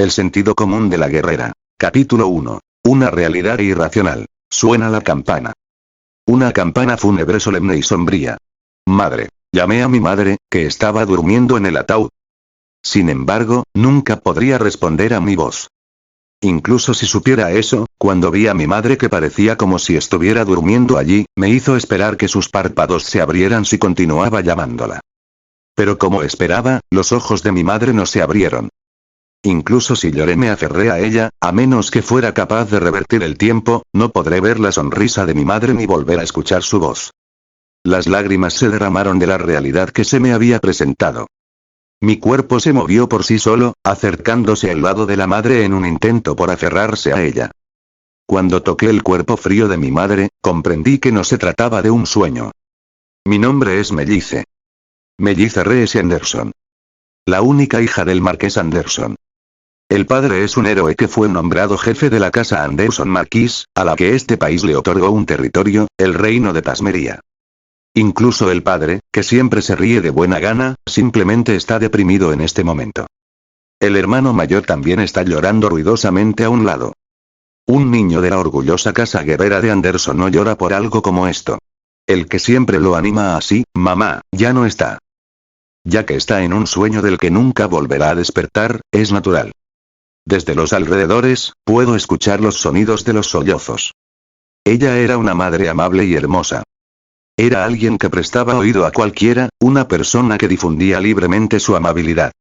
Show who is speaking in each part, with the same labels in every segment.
Speaker 1: El sentido común de la guerrera. Capítulo 1. Una realidad irracional. Suena la campana. Una campana fúnebre solemne y sombría. Madre. Llamé a mi madre, que estaba durmiendo en el ataúd. Sin embargo, nunca podría responder a mi voz. Incluso si supiera eso, cuando vi a mi madre que parecía como si estuviera durmiendo allí, me hizo esperar que sus párpados se abrieran si continuaba llamándola. Pero como esperaba, los ojos de mi madre no se abrieron. Incluso si lloré me aferré a ella, a menos que fuera capaz de revertir el tiempo, no podré ver la sonrisa de mi madre ni volver a escuchar su voz. Las lágrimas se derramaron de la realidad que se me había presentado. Mi cuerpo se movió por sí solo, acercándose al lado de la madre en un intento por aferrarse a ella. Cuando toqué el cuerpo frío de mi madre, comprendí que no se trataba de un sueño. Mi nombre es Mellice. Mellice Reese Anderson. La única hija del marqués Anderson. El padre es un héroe que fue nombrado jefe de la casa Anderson Marquis, a la que este país le otorgó un territorio, el reino de Tasmería. Incluso el padre, que siempre se ríe de buena gana, simplemente está deprimido en este momento. El hermano mayor también está llorando ruidosamente a un lado. Un niño de la orgullosa casa guerrera de Anderson no llora por algo como esto. El que siempre lo anima así, mamá, ya no está. Ya que está en un sueño del que nunca volverá a despertar, es natural. Desde los alrededores, puedo escuchar los sonidos de los sollozos. Ella era una madre amable y hermosa. Era alguien que prestaba oído a cualquiera, una persona que difundía libremente su amabilidad.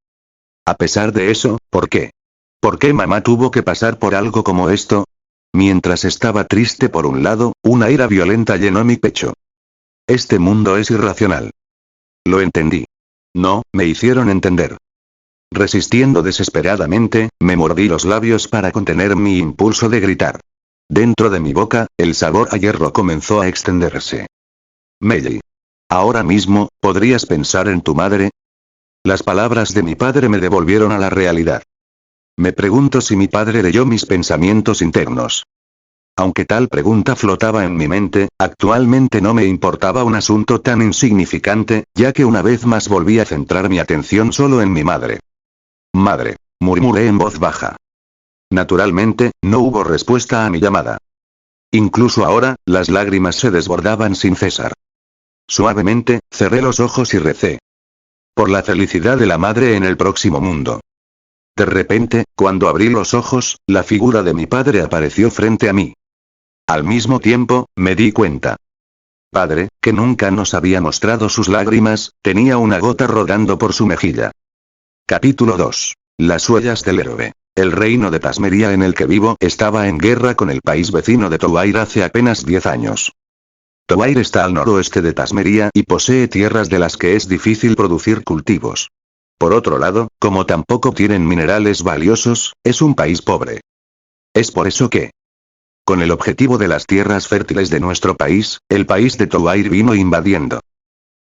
Speaker 1: A pesar de eso, ¿por qué? ¿Por qué mamá tuvo que pasar por algo como esto? Mientras estaba triste por un lado, una ira violenta llenó mi pecho. Este mundo es irracional. Lo entendí. No, me hicieron entender. Resistiendo desesperadamente, me mordí los labios para contener mi impulso de gritar. Dentro de mi boca, el sabor a hierro comenzó a extenderse. Melly. Ahora mismo, ¿podrías pensar en tu madre? Las palabras de mi padre me devolvieron a la realidad. Me pregunto si mi padre leyó mis pensamientos internos. Aunque tal pregunta flotaba en mi mente, actualmente no me importaba un asunto tan insignificante, ya que una vez más volví a centrar mi atención solo en mi madre. Madre, murmuré en voz baja. Naturalmente, no hubo respuesta a mi llamada. Incluso ahora, las lágrimas se desbordaban sin cesar. Suavemente, cerré los ojos y recé. Por la felicidad de la madre en el próximo mundo. De repente, cuando abrí los ojos, la figura de mi padre apareció frente a mí. Al mismo tiempo, me di cuenta. Padre, que nunca nos había mostrado sus lágrimas, tenía una gota rodando por su mejilla. Capítulo 2. Las huellas del héroe. El reino de Tasmería en el que vivo estaba en guerra con el país vecino de Towair hace apenas 10 años. Towair está al noroeste de Tasmería y posee tierras de las que es difícil producir cultivos. Por otro lado, como tampoco tienen minerales valiosos, es un país pobre. Es por eso que, con el objetivo de las tierras fértiles de nuestro país, el país de Towair vino invadiendo.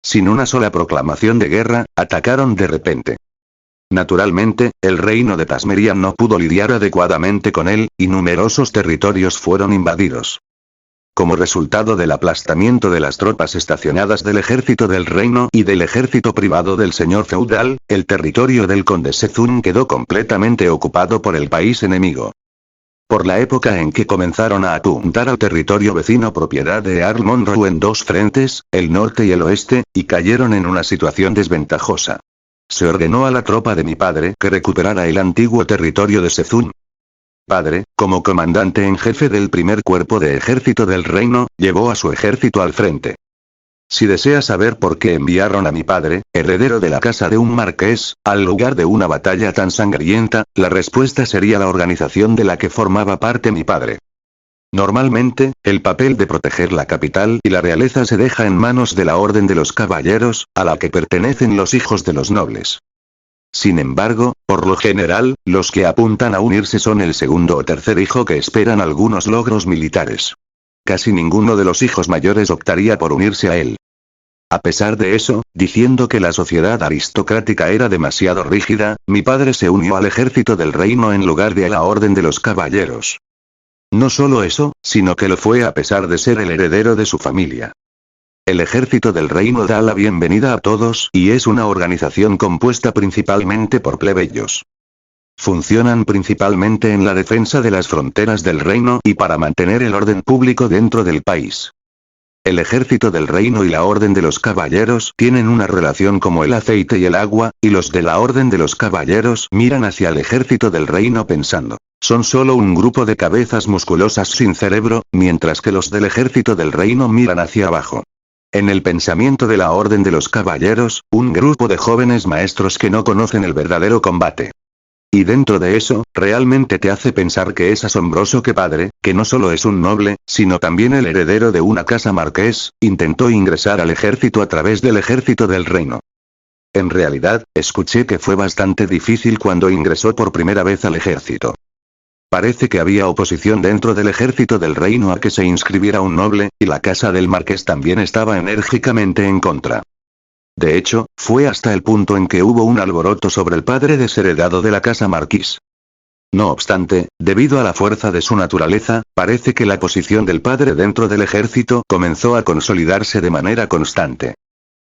Speaker 1: Sin una sola proclamación de guerra, atacaron de repente. Naturalmente, el reino de Tasmería no pudo lidiar adecuadamente con él, y numerosos territorios fueron invadidos. Como resultado del aplastamiento de las tropas estacionadas del ejército del reino y del ejército privado del señor feudal, el territorio del conde Sezun quedó completamente ocupado por el país enemigo. Por la época en que comenzaron a apuntar al territorio vecino propiedad de Earl Monroe en dos frentes, el norte y el oeste, y cayeron en una situación desventajosa. Se ordenó a la tropa de mi padre que recuperara el antiguo territorio de Sezun. Padre, como comandante en jefe del primer cuerpo de ejército del reino, llevó a su ejército al frente. Si desea saber por qué enviaron a mi padre, heredero de la casa de un marqués, al lugar de una batalla tan sangrienta, la respuesta sería la organización de la que formaba parte mi padre. Normalmente, el papel de proteger la capital y la realeza se deja en manos de la Orden de los Caballeros, a la que pertenecen los hijos de los nobles. Sin embargo, por lo general, los que apuntan a unirse son el segundo o tercer hijo que esperan algunos logros militares. Casi ninguno de los hijos mayores optaría por unirse a él. A pesar de eso, diciendo que la sociedad aristocrática era demasiado rígida, mi padre se unió al ejército del reino en lugar de a la Orden de los Caballeros. No solo eso, sino que lo fue a pesar de ser el heredero de su familia. El ejército del reino da la bienvenida a todos y es una organización compuesta principalmente por plebeyos. Funcionan principalmente en la defensa de las fronteras del reino y para mantener el orden público dentro del país. El ejército del reino y la orden de los caballeros tienen una relación como el aceite y el agua, y los de la orden de los caballeros miran hacia el ejército del reino pensando, son solo un grupo de cabezas musculosas sin cerebro, mientras que los del ejército del reino miran hacia abajo. En el pensamiento de la orden de los caballeros, un grupo de jóvenes maestros que no conocen el verdadero combate. Y dentro de eso, realmente te hace pensar que es asombroso que padre, que no solo es un noble, sino también el heredero de una casa marqués, intentó ingresar al ejército a través del ejército del reino. En realidad, escuché que fue bastante difícil cuando ingresó por primera vez al ejército. Parece que había oposición dentro del ejército del reino a que se inscribiera un noble, y la casa del marqués también estaba enérgicamente en contra. De hecho, fue hasta el punto en que hubo un alboroto sobre el padre desheredado de la casa marquís. No obstante, debido a la fuerza de su naturaleza, parece que la posición del padre dentro del ejército comenzó a consolidarse de manera constante.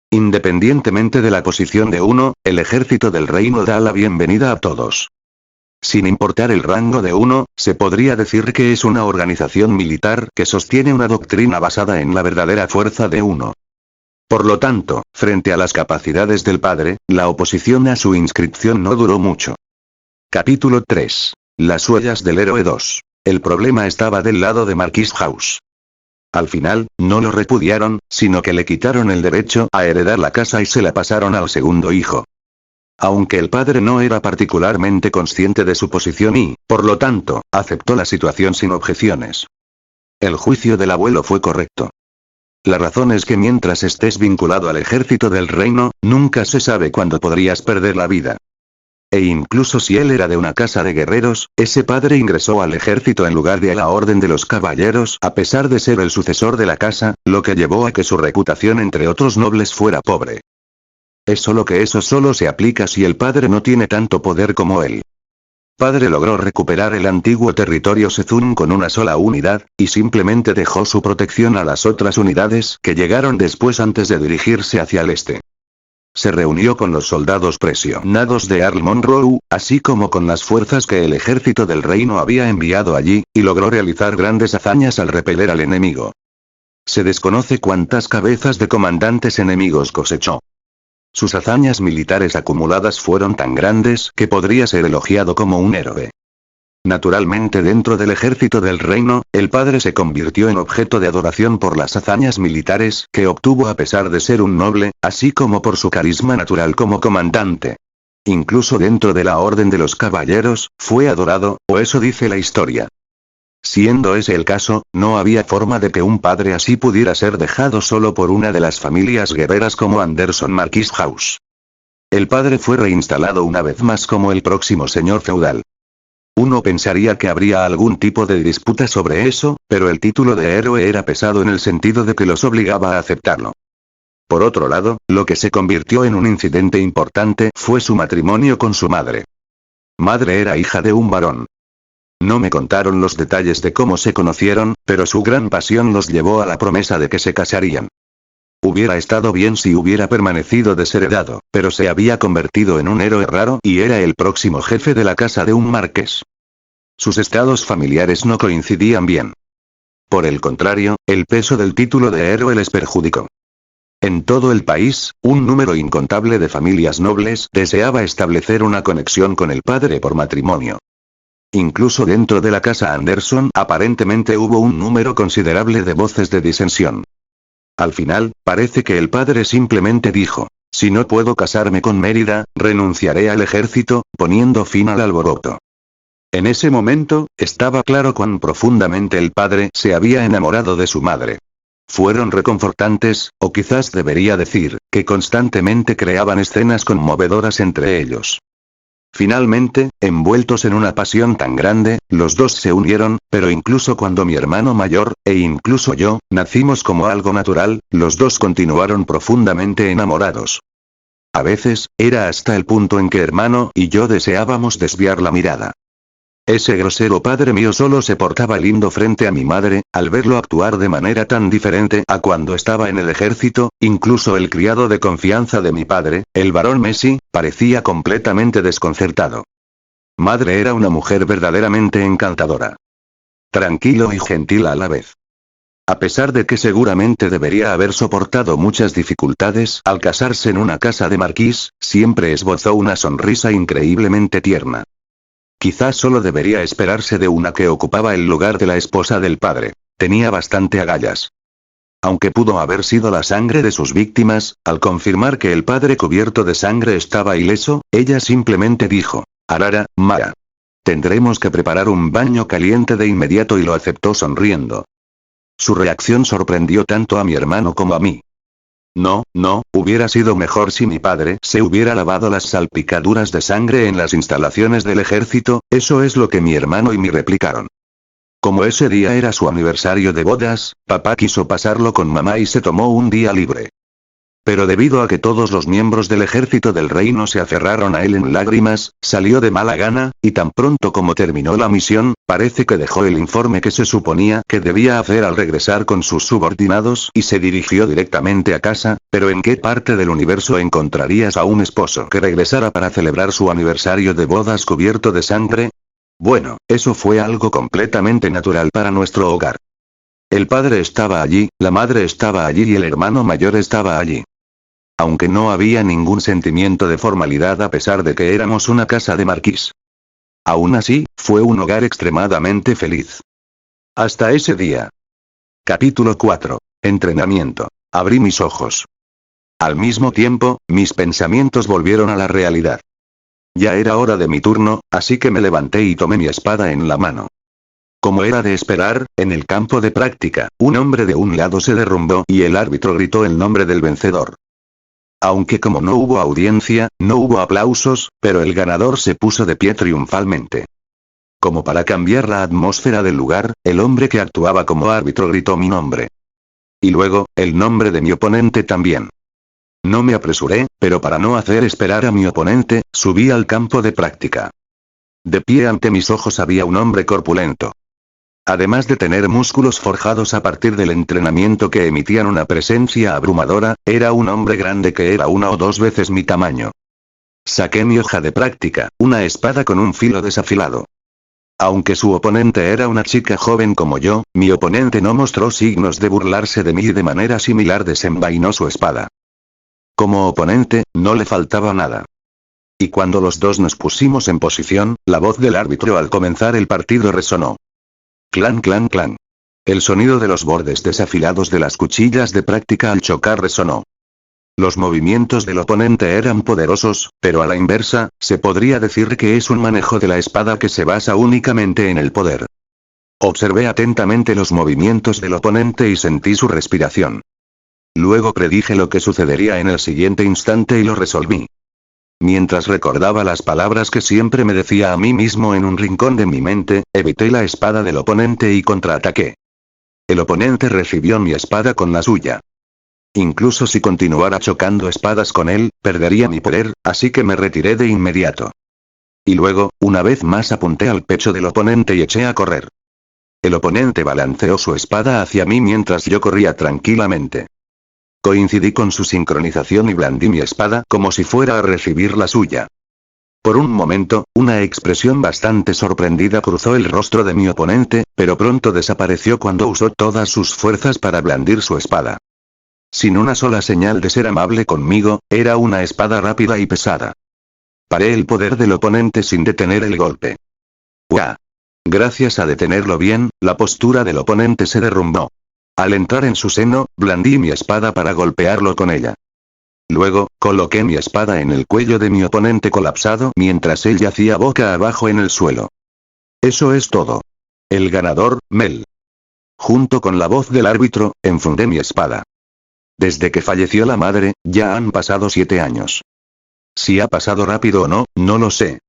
Speaker 1: Independientemente de la posición de uno, el ejército del reino da la bienvenida a todos. Sin importar el rango de uno, se podría decir que es una organización militar que sostiene una doctrina basada en la verdadera fuerza de uno. Por lo tanto, frente a las capacidades del padre, la oposición a su inscripción no duró mucho. Capítulo 3. Las huellas del héroe 2. El problema estaba del lado de Marquis House. Al final, no lo repudiaron, sino que le quitaron el derecho a heredar la casa y se la pasaron al segundo hijo. Aunque el padre no era particularmente consciente de su posición y, por lo tanto, aceptó la situación sin objeciones. El juicio del abuelo fue correcto. La razón es que mientras estés vinculado al ejército del reino, nunca se sabe cuándo podrías perder la vida. E incluso si él era de una casa de guerreros, ese padre ingresó al ejército en lugar de a la orden de los caballeros a pesar de ser el sucesor de la casa, lo que llevó a que su reputación entre otros nobles fuera pobre. Es solo que eso solo se aplica si el padre no tiene tanto poder como él. Padre logró recuperar el antiguo territorio Sezun con una sola unidad, y simplemente dejó su protección a las otras unidades que llegaron después antes de dirigirse hacia el este. Se reunió con los soldados presionados de Earl Monroe, así como con las fuerzas que el ejército del reino había enviado allí, y logró realizar grandes hazañas al repeler al enemigo. Se desconoce cuántas cabezas de comandantes enemigos cosechó. Sus hazañas militares acumuladas fueron tan grandes que podría ser elogiado como un héroe. Naturalmente dentro del ejército del reino, el padre se convirtió en objeto de adoración por las hazañas militares que obtuvo a pesar de ser un noble, así como por su carisma natural como comandante. Incluso dentro de la orden de los caballeros, fue adorado, o eso dice la historia. Siendo ese el caso, no había forma de que un padre así pudiera ser dejado solo por una de las familias guerreras como Anderson Marquis House. El padre fue reinstalado una vez más como el próximo señor feudal. Uno pensaría que habría algún tipo de disputa sobre eso, pero el título de héroe era pesado en el sentido de que los obligaba a aceptarlo. Por otro lado, lo que se convirtió en un incidente importante fue su matrimonio con su madre. Madre era hija de un varón. No me contaron los detalles de cómo se conocieron, pero su gran pasión los llevó a la promesa de que se casarían. Hubiera estado bien si hubiera permanecido desheredado, pero se había convertido en un héroe raro y era el próximo jefe de la casa de un marqués. Sus estados familiares no coincidían bien. Por el contrario, el peso del título de héroe les perjudicó. En todo el país, un número incontable de familias nobles deseaba establecer una conexión con el padre por matrimonio. Incluso dentro de la casa Anderson aparentemente hubo un número considerable de voces de disensión. Al final, parece que el padre simplemente dijo, si no puedo casarme con Mérida, renunciaré al ejército, poniendo fin al alboroto. En ese momento, estaba claro cuán profundamente el padre se había enamorado de su madre. Fueron reconfortantes, o quizás debería decir, que constantemente creaban escenas conmovedoras entre ellos. Finalmente, envueltos en una pasión tan grande, los dos se unieron, pero incluso cuando mi hermano mayor, e incluso yo, nacimos como algo natural, los dos continuaron profundamente enamorados. A veces, era hasta el punto en que hermano y yo deseábamos desviar la mirada. Ese grosero padre mío solo se portaba lindo frente a mi madre, al verlo actuar de manera tan diferente a cuando estaba en el ejército, incluso el criado de confianza de mi padre, el barón Messi, parecía completamente desconcertado. Madre era una mujer verdaderamente encantadora. Tranquilo y gentil a la vez. A pesar de que seguramente debería haber soportado muchas dificultades al casarse en una casa de marquís, siempre esbozó una sonrisa increíblemente tierna. Quizás solo debería esperarse de una que ocupaba el lugar de la esposa del padre. Tenía bastante agallas. Aunque pudo haber sido la sangre de sus víctimas, al confirmar que el padre cubierto de sangre estaba ileso, ella simplemente dijo: Arara, Mara. Tendremos que preparar un baño caliente de inmediato, y lo aceptó sonriendo. Su reacción sorprendió tanto a mi hermano como a mí. No, hubiera sido mejor si mi padre se hubiera lavado las salpicaduras de sangre en las instalaciones del ejército, eso es lo que mi hermano y me replicaron. Como ese día era su aniversario de bodas, papá quiso pasarlo con mamá y se tomó un día libre. Pero debido a que todos los miembros del ejército del reino se aferraron a él en lágrimas, salió de mala gana, y tan pronto como terminó la misión, parece que dejó el informe que se suponía que debía hacer al regresar con sus subordinados y se dirigió directamente a casa. Pero ¿en qué parte del universo encontrarías a un esposo que regresara para celebrar su aniversario de bodas cubierto de sangre? Bueno, eso fue algo completamente natural para nuestro hogar. El padre estaba allí, la madre estaba allí y el hermano mayor estaba allí. Aunque no había ningún sentimiento de formalidad a pesar de que éramos una casa de marquís. Aún así, fue un hogar extremadamente feliz. Hasta ese día. Capítulo 4. Entrenamiento. Abrí mis ojos. Al mismo tiempo, mis pensamientos volvieron a la realidad. Ya era hora de mi turno, así que me levanté y tomé mi espada en la mano. Como era de esperar, en el campo de práctica, un hombre de un lado se derrumbó y el árbitro gritó el nombre del vencedor. Aunque como no hubo audiencia, no hubo aplausos, pero el ganador se puso de pie triunfalmente. Como para cambiar la atmósfera del lugar, el hombre que actuaba como árbitro gritó mi nombre. Y luego, el nombre de mi oponente también. No me apresuré, pero para no hacer esperar a mi oponente, subí al campo de práctica. De pie ante mis ojos había un hombre corpulento. Además de tener músculos forjados a partir del entrenamiento que emitían una presencia abrumadora, era un hombre grande que era 1 o 2 veces mi tamaño. Saqué mi hoja de práctica, una espada con un filo desafilado. Aunque su oponente era una chica joven como yo, mi oponente no mostró signos de burlarse de mí y de manera similar desenvainó su espada. Como oponente, no le faltaba nada. Y cuando los dos nos pusimos en posición, la voz del árbitro al comenzar el partido resonó. Clan clan clan. El sonido de los bordes desafilados de las cuchillas de práctica al chocar resonó. Los movimientos del oponente eran poderosos, pero a la inversa, se podría decir que es un manejo de la espada que se basa únicamente en el poder. Observé atentamente los movimientos del oponente y sentí su respiración. Luego predije lo que sucedería en el siguiente instante y lo resolví. Mientras recordaba las palabras que siempre me decía a mí mismo en un rincón de mi mente, evité la espada del oponente y contraataqué. El oponente recibió mi espada con la suya. Incluso si continuara chocando espadas con él, perdería mi poder, así que me retiré de inmediato. Y luego, una vez más apunté al pecho del oponente y eché a correr. El oponente balanceó su espada hacia mí mientras yo corría tranquilamente. Coincidí con su sincronización y blandí mi espada como si fuera a recibir la suya. Por un momento, una expresión bastante sorprendida cruzó el rostro de mi oponente, pero pronto desapareció cuando usó todas sus fuerzas para blandir su espada. Sin una sola señal de ser amable conmigo, era una espada rápida y pesada. Paré el poder del oponente sin detener el golpe. ¡Uah! Gracias a detenerlo bien, la postura del oponente se derrumbó. Al entrar en su seno, blandí mi espada para golpearlo con ella. Luego, coloqué mi espada en el cuello de mi oponente colapsado mientras él yacía boca abajo en el suelo. Eso es todo. El ganador, Mel. Junto con la voz del árbitro, enfundé mi espada. Desde que falleció la madre, ya han pasado 7 años. Si ha pasado rápido o no, no lo sé.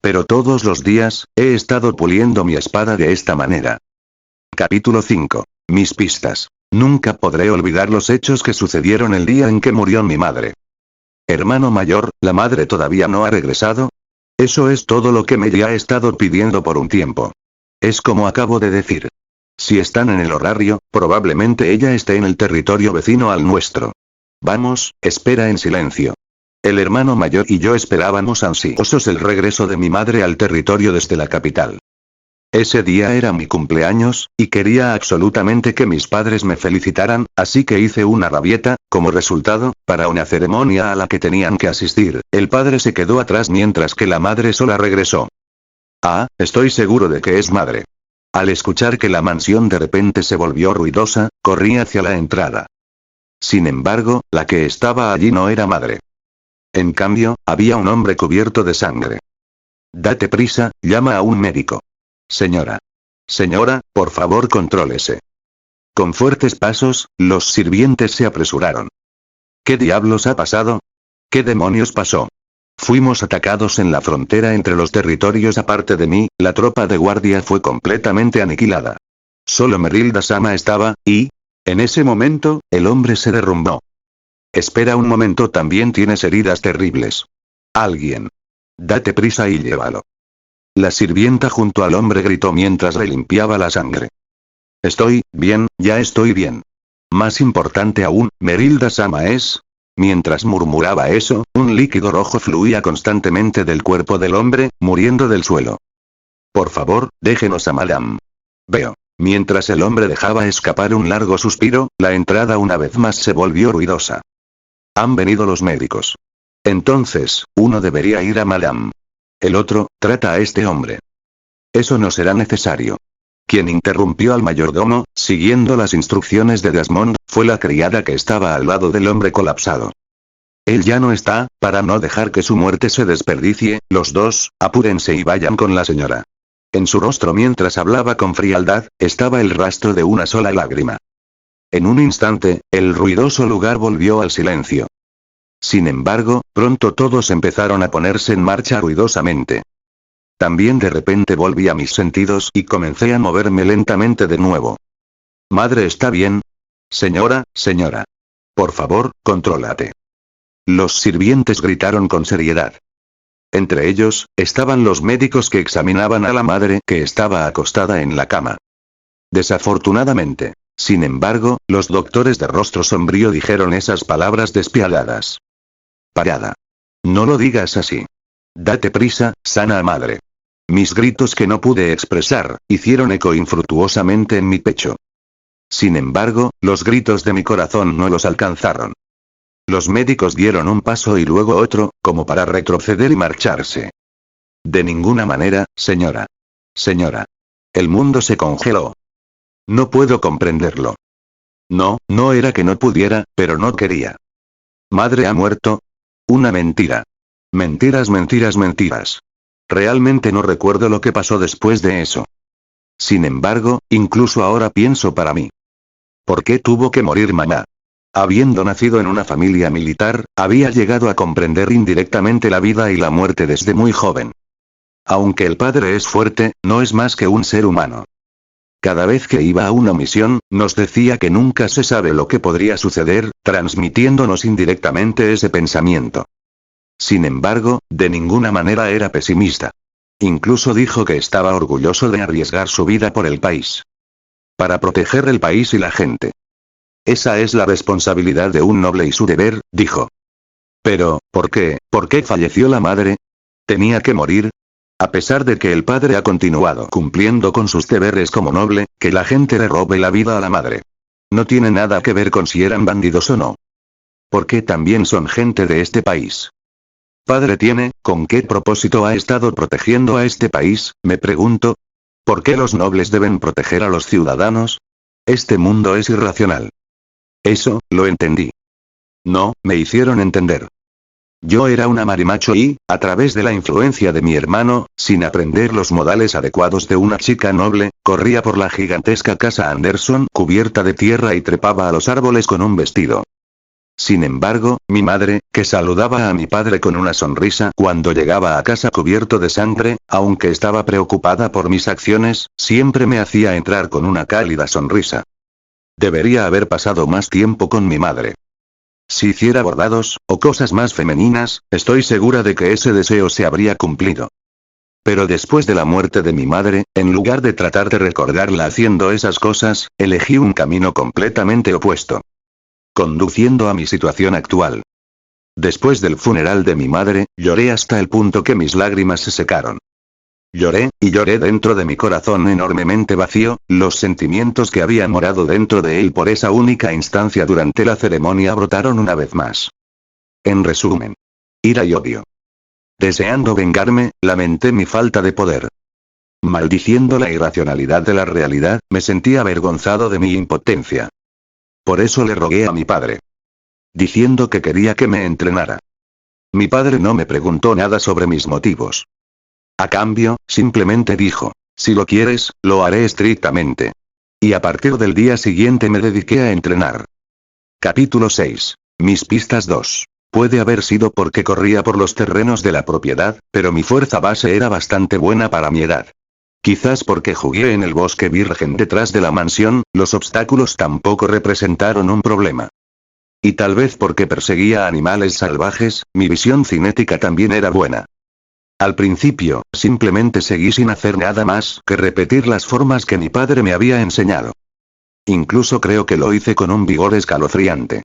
Speaker 1: Pero todos los días, he estado puliendo mi espada de esta manera. Capítulo 5. Mis pistas. Nunca podré olvidar los hechos que sucedieron el día en que murió mi madre. Hermano mayor, ¿la madre todavía no ha regresado? Eso es todo lo que me ha estado pidiendo por un tiempo. Es como acabo de decir. Si están en el horario, probablemente ella esté en el territorio vecino al nuestro. Vamos, espera en silencio. El hermano mayor y yo esperábamos ansiosos el regreso de mi madre al territorio desde la capital. Ese día era mi cumpleaños, y quería absolutamente que mis padres me felicitaran, así que hice una rabieta, como resultado, para una ceremonia a la que tenían que asistir. El padre se quedó atrás mientras que la madre sola regresó. Ah, estoy seguro de que es madre. Al escuchar que la mansión de repente se volvió ruidosa, corrí hacia la entrada. Sin embargo, la que estaba allí no era madre. En cambio, había un hombre cubierto de sangre. Date prisa, llama a un médico. Señora. Señora, por favor contrólese. Con fuertes pasos, los sirvientes se apresuraron. ¿Qué diablos ha pasado? ¿Qué demonios pasó? Fuimos atacados en la frontera entre los territorios. Aparte de mí, la tropa de guardia fue completamente aniquilada. Solo Merilda-sama estaba, y... En ese momento, el hombre se derrumbó. Espera un momento, también tienes heridas terribles. Alguien. Date prisa y llévalo. La sirvienta junto al hombre gritó mientras le limpiaba la sangre. Estoy bien, ya estoy bien. Más importante aún, Merilda-sama es... Mientras murmuraba eso, un líquido rojo fluía constantemente del cuerpo del hombre, muriendo del suelo. Por favor, déjenos a Madame. Veo. Mientras el hombre dejaba escapar un largo suspiro, la entrada una vez más se volvió ruidosa. Han venido los médicos. Entonces, uno debería ir a Madame. El otro, trata a este hombre. Eso no será necesario. Quien interrumpió al mayordomo, siguiendo las instrucciones de Desmond, fue la criada que estaba al lado del hombre colapsado. Él ya no está, para no dejar que su muerte se desperdicie, los dos, apúrense y vayan con la señora. En su rostro mientras hablaba con frialdad, estaba el rastro de una sola lágrima. En un instante, el ruidoso lugar volvió al silencio. Sin embargo, pronto todos empezaron a ponerse en marcha ruidosamente. También de repente volví a mis sentidos y comencé a moverme lentamente de nuevo. Madre, ¿está bien? Señora, señora. Por favor, contrólate. Los sirvientes gritaron con seriedad. Entre ellos, estaban los médicos que examinaban a la madre que estaba acostada en la cama. Desafortunadamente. Sin embargo, los doctores de rostro sombrío dijeron esas palabras despiadadas. Parada. No lo digas así. Date prisa, sana madre. Mis gritos que no pude expresar, hicieron eco infructuosamente en mi pecho. Sin embargo, los gritos de mi corazón no los alcanzaron. Los médicos dieron un paso y luego otro, como para retroceder y marcharse. De ninguna manera, señora. Señora. El mundo se congeló. No puedo comprenderlo. No, no era que no pudiera, pero no quería. Madre ha muerto. Una mentira. Mentiras, mentiras, mentiras. Realmente no recuerdo lo que pasó después de eso. Sin embargo, incluso ahora pienso para mí. ¿Por qué tuvo que morir mamá? Habiendo nacido en una familia militar, había llegado a comprender indirectamente la vida y la muerte desde muy joven. Aunque el padre es fuerte, no es más que un ser humano. Cada vez que iba a una misión, nos decía que nunca se sabe lo que podría suceder, transmitiéndonos indirectamente ese pensamiento. Sin embargo, de ninguna manera era pesimista. Incluso dijo que estaba orgulloso de arriesgar su vida por el país. Para proteger el país y la gente. Esa es la responsabilidad de un noble y su deber, dijo. Pero, ¿por qué? ¿Por qué falleció la madre? ¿Tenía que morir? A pesar de que el padre ha continuado cumpliendo con sus deberes como noble, que la gente le robe la vida a la madre. No tiene nada que ver con si eran bandidos o no. Porque también son gente de este país. Padre tiene, ¿con qué propósito ha estado protegiendo a este país? Me pregunto. ¿Por qué los nobles deben proteger a los ciudadanos? Este mundo es irracional. Eso, lo entendí. No, me hicieron entender. Yo era una marimacho y, a través de la influencia de mi hermano, sin aprender los modales adecuados de una chica noble, corría por la gigantesca casa Anderson cubierta de tierra y trepaba a los árboles con un vestido. Sin embargo, mi madre, que saludaba a mi padre con una sonrisa cuando llegaba a casa cubierto de sangre, aunque estaba preocupada por mis acciones, siempre me hacía entrar con una cálida sonrisa. Debería haber pasado más tiempo con mi madre. Si hiciera bordados, o cosas más femeninas, estoy segura de que ese deseo se habría cumplido. Pero después de la muerte de mi madre, en lugar de tratar de recordarla haciendo esas cosas, elegí un camino completamente opuesto. Conduciendo a mi situación actual. Después del funeral de mi madre, lloré hasta el punto que mis lágrimas se secaron. Lloré, y lloré dentro de mi corazón enormemente vacío, los sentimientos que habían morado dentro de él por esa única instancia durante la ceremonia brotaron una vez más. En resumen, ira y odio. Deseando vengarme, lamenté mi falta de poder. Maldiciendo la irracionalidad de la realidad, me sentí avergonzado de mi impotencia. Por eso le rogué a mi padre, diciendo que quería que me entrenara. Mi padre no me preguntó nada sobre mis motivos. A cambio, simplemente dijo, si lo quieres, lo haré estrictamente. Y a partir del día siguiente me dediqué a entrenar. Capítulo 6. Mis pistas 2. Puede haber sido porque corría por los terrenos de la propiedad, pero mi fuerza base era bastante buena para mi edad. Quizás porque jugué en el bosque virgen detrás de la mansión, los obstáculos tampoco representaron un problema. Y tal vez porque perseguía a animales salvajes, mi visión cinética también era buena. Al principio, simplemente seguí sin hacer nada más que repetir las formas que mi padre me había enseñado. Incluso creo que lo hice con un vigor escalofriante.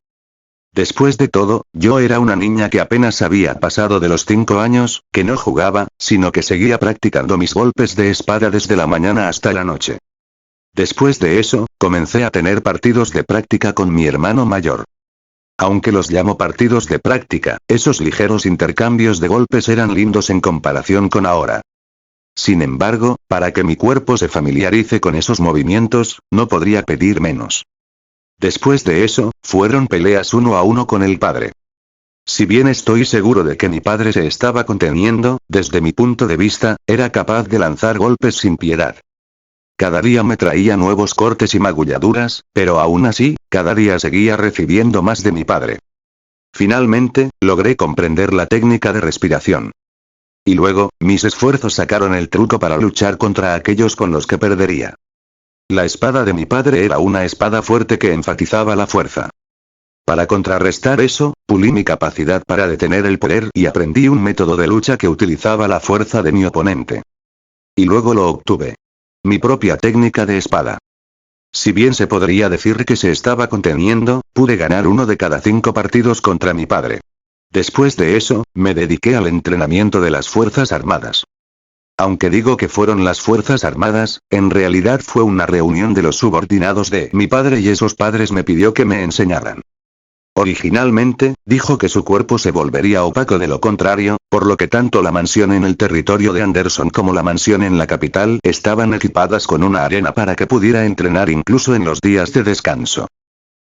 Speaker 1: Después de todo, yo era una niña que apenas había pasado de los 5 años, que no jugaba, sino que seguía practicando mis golpes de espada desde la mañana hasta la noche. Después de eso, comencé a tener partidos de práctica con mi hermano mayor. Aunque los llamo partidos de práctica, esos ligeros intercambios de golpes eran lindos en comparación con ahora. Sin embargo, para que mi cuerpo se familiarice con esos movimientos, no podría pedir menos. Después de eso, fueron peleas 1 a 1 con el padre. Si bien estoy seguro de que mi padre se estaba conteniendo, desde mi punto de vista, era capaz de lanzar golpes sin piedad. Cada día me traía nuevos cortes y magulladuras, pero aún así, cada día seguía recibiendo más de mi padre. Finalmente, logré comprender la técnica de respiración. Y luego, mis esfuerzos sacaron el truco para luchar contra aquellos con los que perdería. La espada de mi padre era una espada fuerte que enfatizaba la fuerza. Para contrarrestar eso, pulí mi capacidad para detener el poder y aprendí un método de lucha que utilizaba la fuerza de mi oponente. Y luego lo obtuve. Mi propia técnica de espada. Si bien se podría decir que se estaba conteniendo, pude ganar 1 de cada 5 partidos contra mi padre. Después de eso, me dediqué al entrenamiento de las Fuerzas Armadas. Aunque digo que fueron las Fuerzas Armadas, en realidad fue una reunión de los subordinados de mi padre y esos padres me pidió que me enseñaran. Originalmente, dijo que su cuerpo se volvería opaco de lo contrario, por lo que tanto la mansión en el territorio de Anderson como la mansión en la capital estaban equipadas con una arena para que pudiera entrenar incluso en los días de descanso.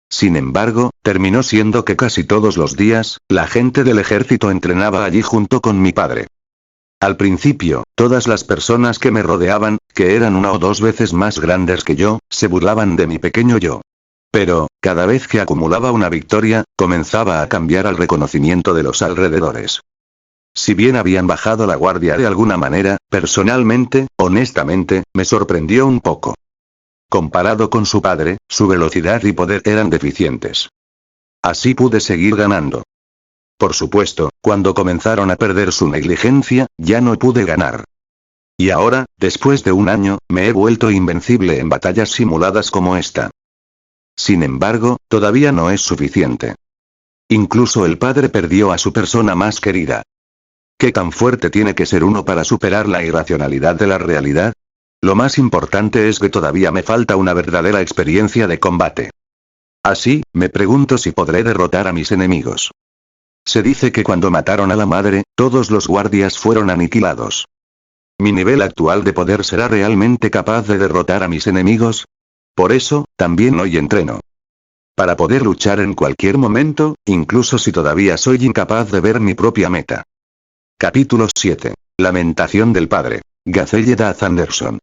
Speaker 1: Sin embargo, terminó siendo que casi todos los días, la gente del ejército entrenaba allí junto con mi padre. Al principio, todas las personas que me rodeaban, que eran 1 o 2 veces más grandes que yo, se burlaban de mi pequeño yo. Pero, cada vez que acumulaba una victoria, comenzaba a cambiar al reconocimiento de los alrededores. Si bien habían bajado la guardia de alguna manera, personalmente, honestamente, me sorprendió un poco. Comparado con su padre, su velocidad y poder eran deficientes. Así pude seguir ganando. Por supuesto, cuando comenzaron a perder su negligencia, ya no pude ganar. Y ahora, después de 1 año, me he vuelto invencible en batallas simuladas como esta. Sin embargo, todavía no es suficiente. Incluso el padre perdió a su persona más querida. ¿Qué tan fuerte tiene que ser uno para superar la irracionalidad de la realidad? Lo más importante es que todavía me falta una verdadera experiencia de combate. Así, me pregunto si podré derrotar a mis enemigos. Se dice que cuando mataron a la madre, todos los guardias fueron aniquilados. ¿Mi nivel actual de poder será realmente capaz de derrotar a mis enemigos? Por eso, también hoy entreno. Para poder luchar en cualquier momento, incluso si todavía soy incapaz de ver mi propia meta. Capítulo 7. Lamentación del padre. Gazelle Daz Anderson.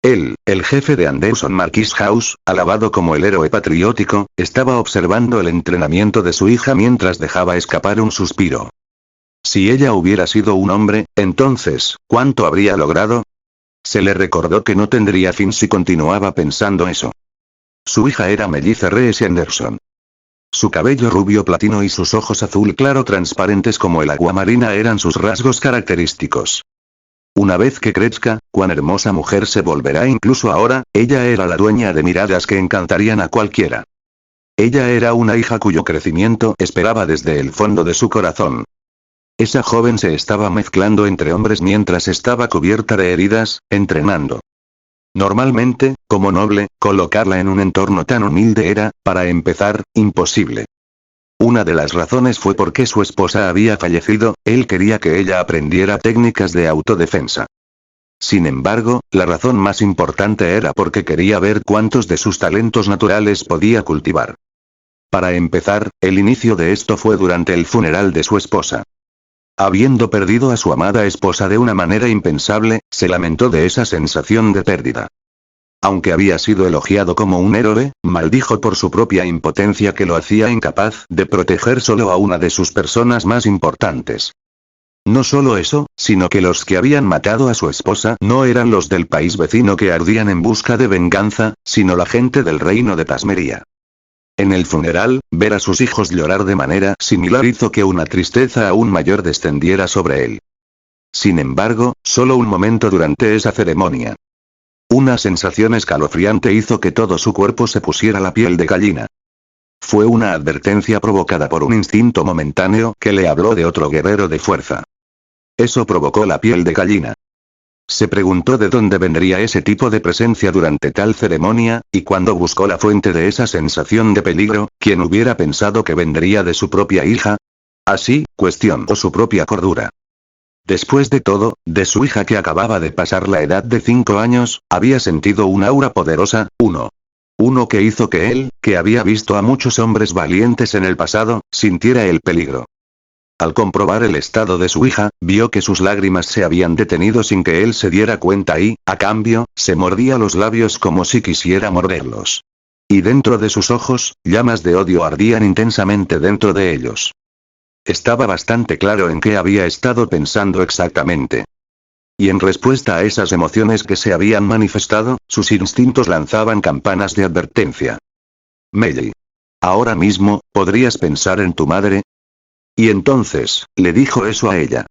Speaker 1: Él, el jefe de Anderson Marquis House, alabado como el héroe patriótico, estaba observando el entrenamiento de su hija mientras dejaba escapar un suspiro. Si ella hubiera sido un hombre, entonces, ¿cuánto habría logrado? Se le recordó que no tendría fin si continuaba pensando eso. Su hija era melliza Reese Anderson. Su cabello rubio platino y sus ojos azul claro transparentes como el agua marina eran sus rasgos característicos. Una vez que crezca, cuán hermosa mujer se volverá incluso ahora, ella era la dueña de miradas que encantarían a cualquiera. Ella era una hija cuyo crecimiento esperaba desde el fondo de su corazón. Esa joven se estaba mezclando entre hombres mientras estaba cubierta de heridas, entrenando. Normalmente, como noble, colocarla en un entorno tan humilde era, para empezar, imposible. Una de las razones fue porque su esposa había fallecido, él quería que ella aprendiera técnicas de autodefensa. Sin embargo, la razón más importante era porque quería ver cuántos de sus talentos naturales podía cultivar. Para empezar, el inicio de esto fue durante el funeral de su esposa. Habiendo perdido a su amada esposa de una manera impensable, se lamentó de esa sensación de pérdida. Aunque había sido elogiado como un héroe, maldijo por su propia impotencia que lo hacía incapaz de proteger solo a una de sus personas más importantes. No solo eso, sino que los que habían matado a su esposa no eran los del país vecino que ardían en busca de venganza, sino la gente del reino de Tasmería. En el funeral, ver a sus hijos llorar de manera similar hizo que una tristeza aún mayor descendiera sobre él. Sin embargo, solo un momento durante esa ceremonia. Una sensación escalofriante hizo que todo su cuerpo se pusiera la piel de gallina. Fue una advertencia provocada por un instinto momentáneo que le habló de otro guerrero de fuerza. Eso provocó la piel de gallina. Se preguntó de dónde vendría ese tipo de presencia durante tal ceremonia, y cuando buscó la fuente de esa sensación de peligro, ¿quién hubiera pensado que vendría de su propia hija? Así, cuestionó su propia cordura. Después de todo, de su hija que acababa de pasar la edad de 5 años, había sentido un aura poderosa, uno que hizo que él, que había visto a muchos hombres valientes en el pasado, sintiera el peligro. Al comprobar el estado de su hija, vio que sus lágrimas se habían detenido sin que él se diera cuenta y, a cambio, se mordía los labios como si quisiera morderlos. Y dentro de sus ojos, llamas de odio ardían intensamente dentro de ellos. Estaba bastante claro en qué había estado pensando exactamente. Y en respuesta a esas emociones que se habían manifestado, sus instintos lanzaban campanas de advertencia. Melly. Ahora mismo, ¿podrías pensar en tu madre? Y entonces, le dijo eso a ella.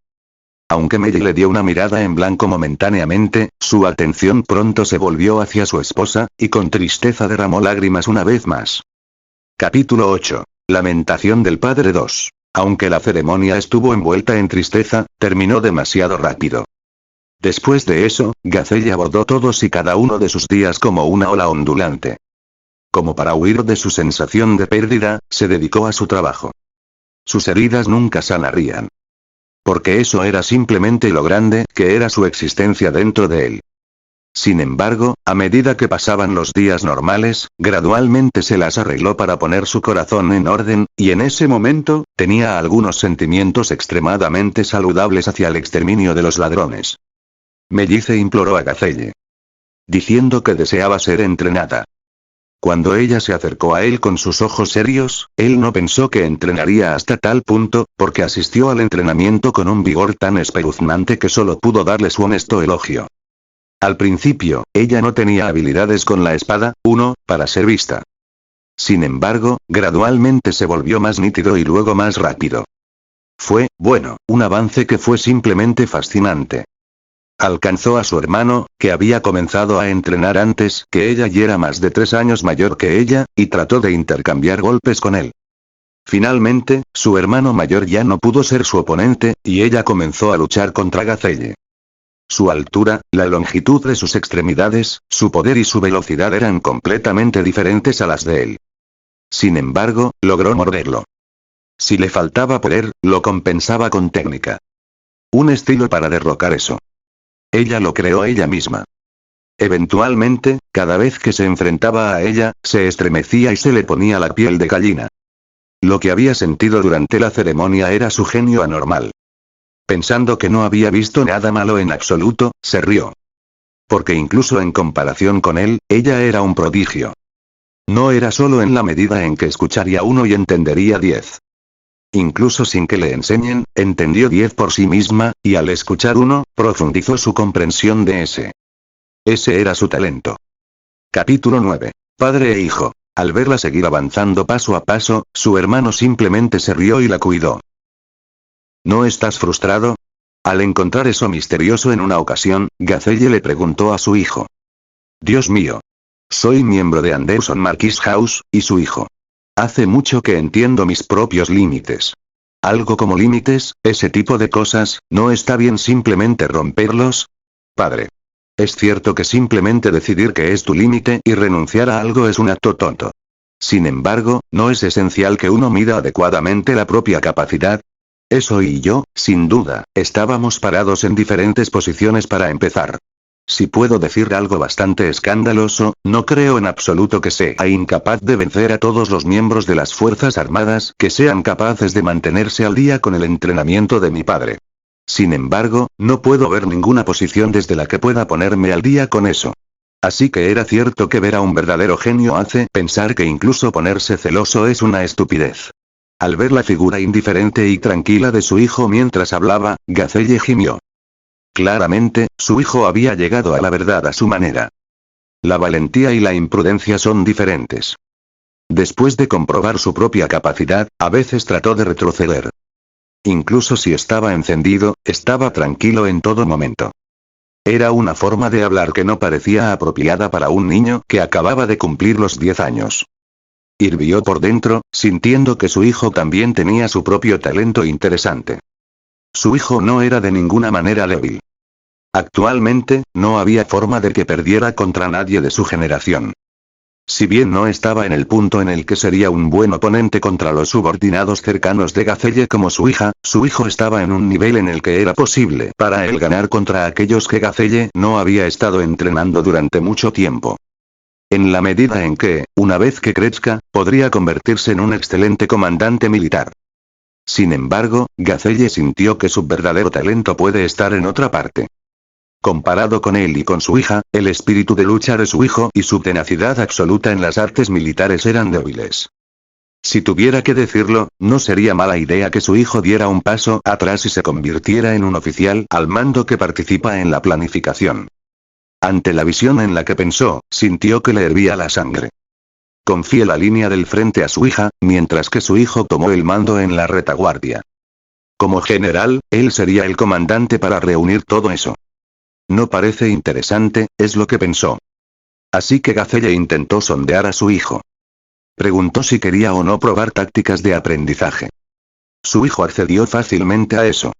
Speaker 1: Aunque Melly le dio una mirada en blanco momentáneamente, su atención pronto se volvió hacia su esposa, y con tristeza derramó lágrimas una vez más. Capítulo 8. Lamentación del padre 2. Aunque la ceremonia estuvo envuelta en tristeza, terminó demasiado rápido. Después de eso, Gazelle abordó todos y cada uno de sus días como una ola ondulante. Como para huir de su sensación de pérdida, se dedicó a su trabajo. Sus heridas nunca sanarían. Porque eso era simplemente lo grande que era su existencia dentro de él. Sin embargo, a medida que pasaban los días normales, gradualmente se las arregló para poner su corazón en orden, y en ese momento, tenía algunos sentimientos extremadamente saludables hacia el exterminio de los ladrones. Mellice imploró a Gazelle, diciendo que deseaba ser entrenada. Cuando ella se acercó a él con sus ojos serios, él no pensó que entrenaría hasta tal punto, porque asistió al entrenamiento con un vigor tan espeluznante que solo pudo darle su honesto elogio. Al principio, ella no tenía habilidades con la espada, para ser vista. Sin embargo, gradualmente se volvió más nítido y luego más rápido. Fue, un avance que fue simplemente fascinante. Alcanzó a su hermano, que había comenzado a entrenar antes que ella y era más de 3 años mayor que ella, y trató de intercambiar golpes con él. Finalmente, su hermano mayor ya no pudo ser su oponente, y ella comenzó a luchar contra Gazelle. Su altura, la longitud de sus extremidades, su poder y su velocidad eran completamente diferentes a las de él. Sin embargo, logró morderlo. Si le faltaba poder, lo compensaba con técnica. Un estilo para derrocar eso. Ella lo creó ella misma. Eventualmente, cada vez que se enfrentaba a ella, se estremecía y se le ponía la piel de gallina. Lo que había sentido durante la ceremonia era su genio anormal. Pensando que no había visto nada malo en absoluto, se rió. Porque incluso en comparación con él, ella era un prodigio. No era solo en la medida en que escucharía uno y entendería 10. Incluso sin que le enseñen, entendió 10 por sí misma, y al escuchar uno, profundizó su comprensión de ese. Ese era su talento. Capítulo 9. Padre e hijo. Al verla seguir avanzando paso a paso, su hermano simplemente se rió y la cuidó. ¿No estás frustrado? Al encontrar eso misterioso en una ocasión, Gazelle le preguntó a su hijo. Dios mío. Soy miembro de Anderson Marquis House, y su hijo. Hace mucho que entiendo mis propios límites. Algo como límites, ese tipo de cosas, ¿no está bien simplemente romperlos? Padre. Es cierto que simplemente decidir que es tu límite y renunciar a algo es un acto tonto. Sin embargo, ¿no es esencial que uno mida adecuadamente la propia capacidad? Eso y yo, sin duda, estábamos parados en diferentes posiciones para empezar. Si puedo decir algo bastante escandaloso, no creo en absoluto que sea incapaz de vencer a todos los miembros de las Fuerzas Armadas que sean capaces de mantenerse al día con el entrenamiento de mi padre. Sin embargo, no puedo ver ninguna posición desde la que pueda ponerme al día con eso. Así que era cierto que ver a un verdadero genio hace pensar que incluso ponerse celoso es una estupidez. Al ver la figura indiferente y tranquila de su hijo mientras hablaba, Gazelle gimió. Claramente, su hijo había llegado a la verdad a su manera. La valentía y la imprudencia son diferentes. Después de comprobar su propia capacidad, a veces trató de retroceder. Incluso si estaba encendido, estaba tranquilo en todo momento. Era una forma de hablar que no parecía apropiada para un niño que acababa de cumplir los 10 años. Hirvió por dentro, sintiendo que su hijo también tenía su propio talento interesante. Su hijo no era de ninguna manera débil. Actualmente, no había forma de que perdiera contra nadie de su generación. Si bien no estaba en el punto en el que sería un buen oponente contra los subordinados cercanos de Gazelle como su hija, su hijo estaba en un nivel en el que era posible para él ganar contra aquellos que Gazelle no había estado entrenando durante mucho tiempo. En la medida en que, una vez que crezca, podría convertirse en un excelente comandante militar. Sin embargo, Gazelle sintió que su verdadero talento puede estar en otra parte. Comparado con él y con su hija, el espíritu de lucha de su hijo y su tenacidad absoluta en las artes militares eran débiles. Si tuviera que decirlo, no sería mala idea que su hijo diera un paso atrás y se convirtiera en un oficial al mando que participa en la planificación. Ante la visión en la que pensó, sintió que le hervía la sangre. Confió la línea del frente a su hija, mientras que su hijo tomó el mando en la retaguardia. Como general, él sería el comandante para reunir todo eso. No parece interesante, es lo que pensó. Así que Gazelle intentó sondear a su hijo. Preguntó si quería o no probar tácticas de aprendizaje. Su hijo accedió fácilmente a eso.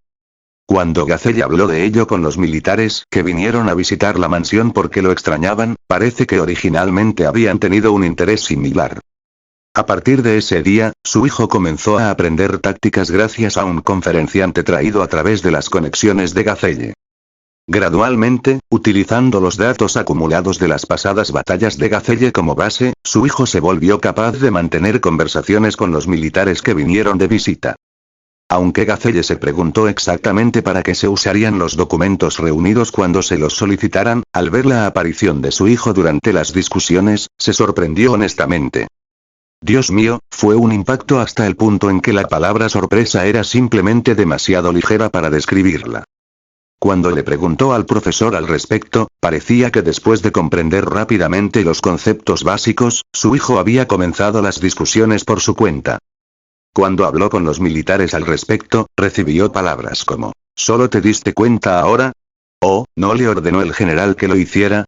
Speaker 1: Cuando Gazelle habló de ello con los militares que vinieron a visitar la mansión porque lo extrañaban, parece que originalmente habían tenido un interés similar. A partir de ese día, su hijo comenzó a aprender tácticas gracias a un conferenciante traído a través de las conexiones de Gazelle. Gradualmente, utilizando los datos acumulados de las pasadas batallas de Gazelle como base, su hijo se volvió capaz de mantener conversaciones con los militares que vinieron de visita. Aunque Gazelle se preguntó exactamente para qué se usarían los documentos reunidos cuando se los solicitaran, al ver la aparición de su hijo durante las discusiones, se sorprendió honestamente. Dios mío, fue un impacto hasta el punto en que la palabra sorpresa era simplemente demasiado ligera para describirla. Cuando le preguntó al profesor al respecto, parecía que después de comprender rápidamente los conceptos básicos, su hijo había comenzado las discusiones por su cuenta. Cuando habló con los militares al respecto, recibió palabras como, ¿solo te diste cuenta ahora? ¿O, no le ordenó el general que lo hiciera?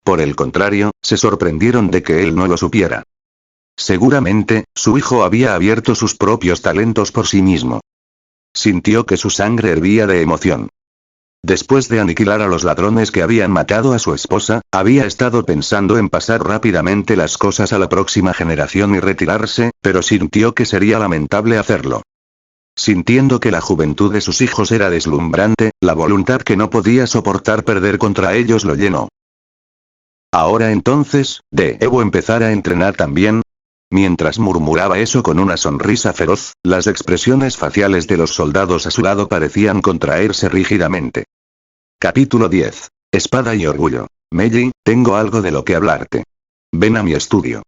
Speaker 1: Por el contrario, se sorprendieron de que él no lo supiera. Seguramente, su hijo había abierto sus propios talentos por sí mismo. Sintió que su sangre hervía de emoción. Después de aniquilar a los ladrones que habían matado a su esposa, había estado pensando en pasar rápidamente las cosas a la próxima generación y retirarse, pero sintió que sería lamentable hacerlo. Sintiendo que la juventud de sus hijos era deslumbrante, la voluntad que no podía soportar perder contra ellos lo llenó. Ahora entonces, ¿debo empezar a entrenar también? Mientras murmuraba eso con una sonrisa feroz, las expresiones faciales de los soldados a su lado parecían contraerse rígidamente. Capítulo 10. Espada y orgullo. Meiji, tengo algo de lo que hablarte. Ven a mi estudio.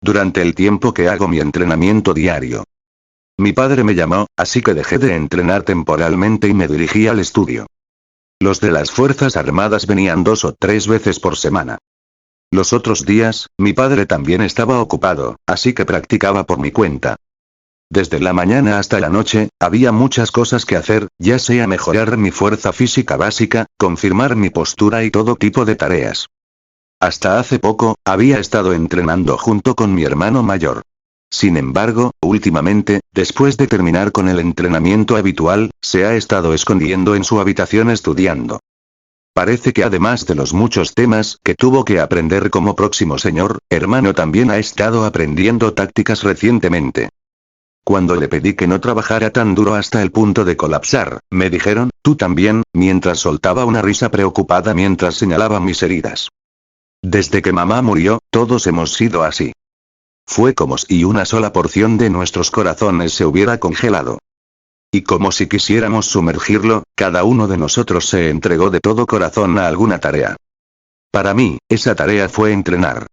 Speaker 1: Durante el tiempo que hago mi entrenamiento diario. Mi padre me llamó, así que dejé de entrenar temporalmente y me dirigí al estudio. Los de las Fuerzas Armadas venían 2 o 3 veces por semana. Los otros días, mi padre también estaba ocupado, así que practicaba por mi cuenta. Desde la mañana hasta la noche, había muchas cosas que hacer, ya sea mejorar mi fuerza física básica, confirmar mi postura y todo tipo de tareas. Hasta hace poco, había estado entrenando junto con mi hermano mayor. Sin embargo, últimamente, después de terminar con el entrenamiento habitual, se ha estado escondiendo en su habitación estudiando. Parece que además de los muchos temas que tuvo que aprender como próximo señor, hermano también ha estado aprendiendo tácticas recientemente. Cuando le pedí que no trabajara tan duro hasta el punto de colapsar, me dijeron, tú también, mientras soltaba una risa preocupada mientras señalaba mis heridas. Desde que mamá murió, todos hemos sido así. Fue como si una sola porción de nuestros corazones se hubiera congelado. Y como si quisiéramos sumergirlo, cada uno de nosotros se entregó de todo corazón a alguna tarea. Para mí, esa tarea fue entrenar.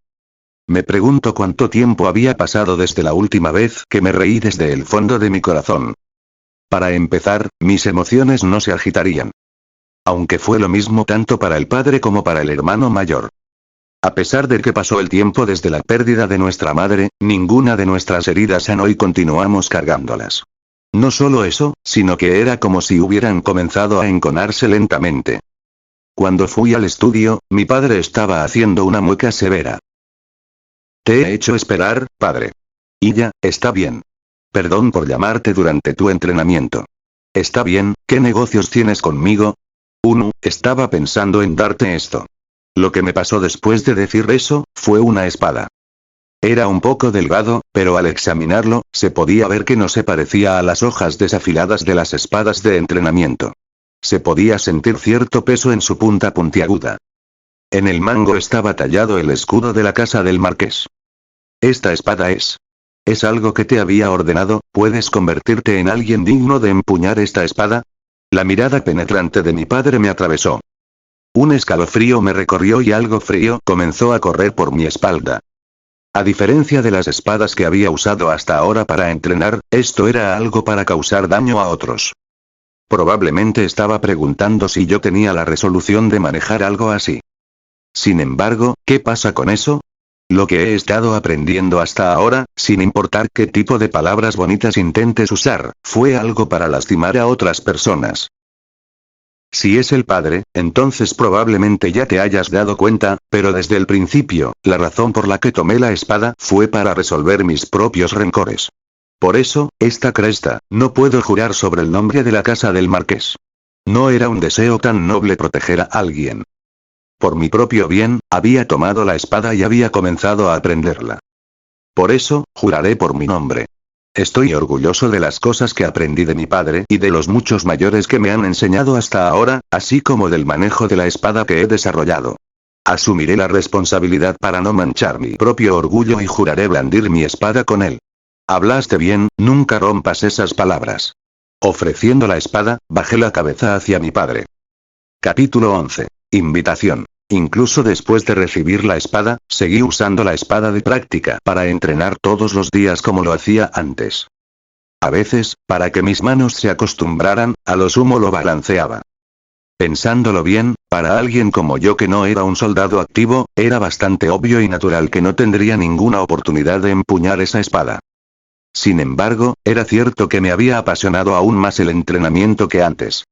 Speaker 1: Me pregunto cuánto tiempo había pasado desde la última vez que me reí desde el fondo de mi corazón. Para empezar, mis emociones no se agitarían. Aunque fue lo mismo tanto para el padre como para el hermano mayor. A pesar de que pasó el tiempo desde la pérdida de nuestra madre, ninguna de nuestras heridas sanó y continuamos cargándolas. No solo eso, sino que era como si hubieran comenzado a enconarse lentamente. Cuando fui al estudio, mi padre estaba haciendo una mueca severa. Te he hecho esperar, padre. Y ya, está bien. Perdón por llamarte durante tu entrenamiento. Está bien, ¿qué negocios tienes conmigo? Estaba pensando en darte esto. Lo que me pasó después de decir eso, fue una espada. Era un poco delgado, pero al examinarlo, se podía ver que no se parecía a las hojas desafiladas de las espadas de entrenamiento. Se podía sentir cierto peso en su punta puntiaguda. En el mango estaba tallado el escudo de la casa del marqués. Esta espada es. ¿Es algo que te había ordenado? ¿Puedes convertirte en alguien digno de empuñar esta espada? La mirada penetrante de mi padre me atravesó. Un escalofrío me recorrió y algo frío comenzó a correr por mi espalda. A diferencia de las espadas que había usado hasta ahora para entrenar, esto era algo para causar daño a otros. Probablemente estaba preguntando si yo tenía la resolución de manejar algo así. Sin embargo, ¿qué pasa con eso? Lo que he estado aprendiendo hasta ahora, sin importar qué tipo de palabras bonitas intentes usar, fue algo para lastimar a otras personas. Si es el padre, entonces probablemente ya te hayas dado cuenta, pero desde el principio, la razón por la que tomé la espada fue para resolver mis propios rencores. Por eso, esta cresta, no puedo jurar sobre el nombre de la casa del marqués. No era un deseo tan noble proteger a alguien. Por mi propio bien, había tomado la espada y había comenzado a aprenderla. Por eso, juraré por mi nombre. Estoy orgulloso de las cosas que aprendí de mi padre y de los muchos mayores que me han enseñado hasta ahora, así como del manejo de la espada que he desarrollado. Asumiré la responsabilidad para no manchar mi propio orgullo y juraré blandir mi espada con él. Hablaste bien, nunca rompas esas palabras. Ofreciendo la espada, bajé la cabeza hacia mi padre. Capítulo 11. Invitación. Incluso después de recibir la espada, seguí usando la espada de práctica para entrenar todos los días como lo hacía antes. A veces, para que mis manos se acostumbraran, a lo sumo lo balanceaba. Pensándolo bien, para alguien como yo que no era un soldado activo, era bastante obvio y natural que no tendría ninguna oportunidad de empuñar esa espada. Sin embargo, era cierto que me había apasionado aún más el entrenamiento que antes.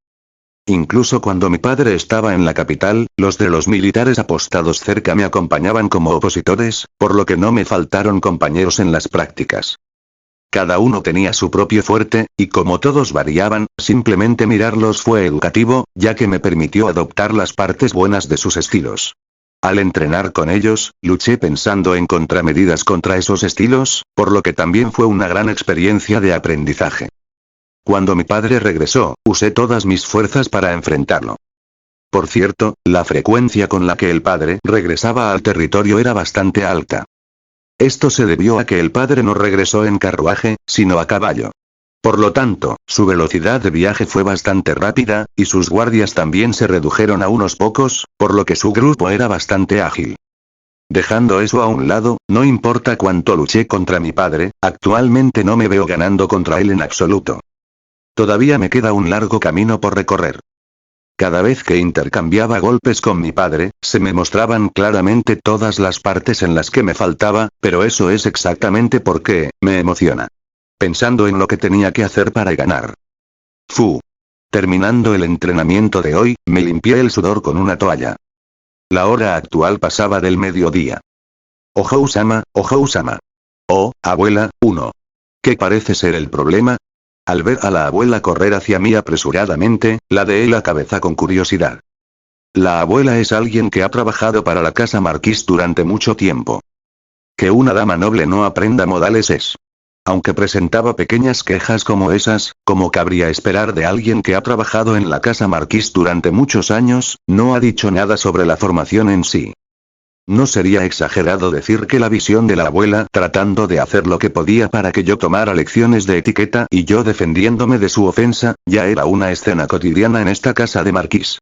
Speaker 1: Incluso cuando mi padre estaba en la capital, los de los militares apostados cerca me acompañaban como opositores, por lo que no me faltaron compañeros en las prácticas. Cada uno tenía su propio fuerte, y como todos variaban, simplemente mirarlos fue educativo, ya que me permitió adoptar las partes buenas de sus estilos. Al entrenar con ellos, luché pensando en contramedidas contra esos estilos, por lo que también fue una gran experiencia de aprendizaje. Cuando mi padre regresó, usé todas mis fuerzas para enfrentarlo. Por cierto, la frecuencia con la que el padre regresaba al territorio era bastante alta. Esto se debió a que el padre no regresó en carruaje, sino a caballo. Por lo tanto, su velocidad de viaje fue bastante rápida, y sus guardias también se redujeron a unos pocos, por lo que su grupo era bastante ágil. Dejando eso a un lado, no importa cuánto luché contra mi padre, actualmente no me veo ganando contra él en absoluto. Todavía me queda un largo camino por recorrer. Cada vez que intercambiaba golpes con mi padre, se me mostraban claramente todas las partes en las que me faltaba, pero eso es exactamente porque me emociona. Pensando en lo que tenía que hacer para ganar. Terminando el entrenamiento de hoy, me limpié el sudor con una toalla. La hora actual pasaba del mediodía. Ohou-sama, Ohou-sama. Oh, abuela, uno. ¿Qué parece ser el problema? Al ver a la abuela correr hacia mí apresuradamente, ladeé la cabeza con curiosidad. La abuela es alguien que ha trabajado para la casa Marquis durante mucho tiempo. Que una dama noble no aprenda modales es. Aunque presentaba pequeñas quejas como esas, como cabría esperar de alguien que ha trabajado en la casa Marquis durante muchos años, no ha dicho nada sobre la formación en sí. No sería exagerado decir que la visión de la abuela tratando de hacer lo que podía para que yo tomara lecciones de etiqueta y yo defendiéndome de su ofensa, ya era una escena cotidiana en esta casa de Marquis.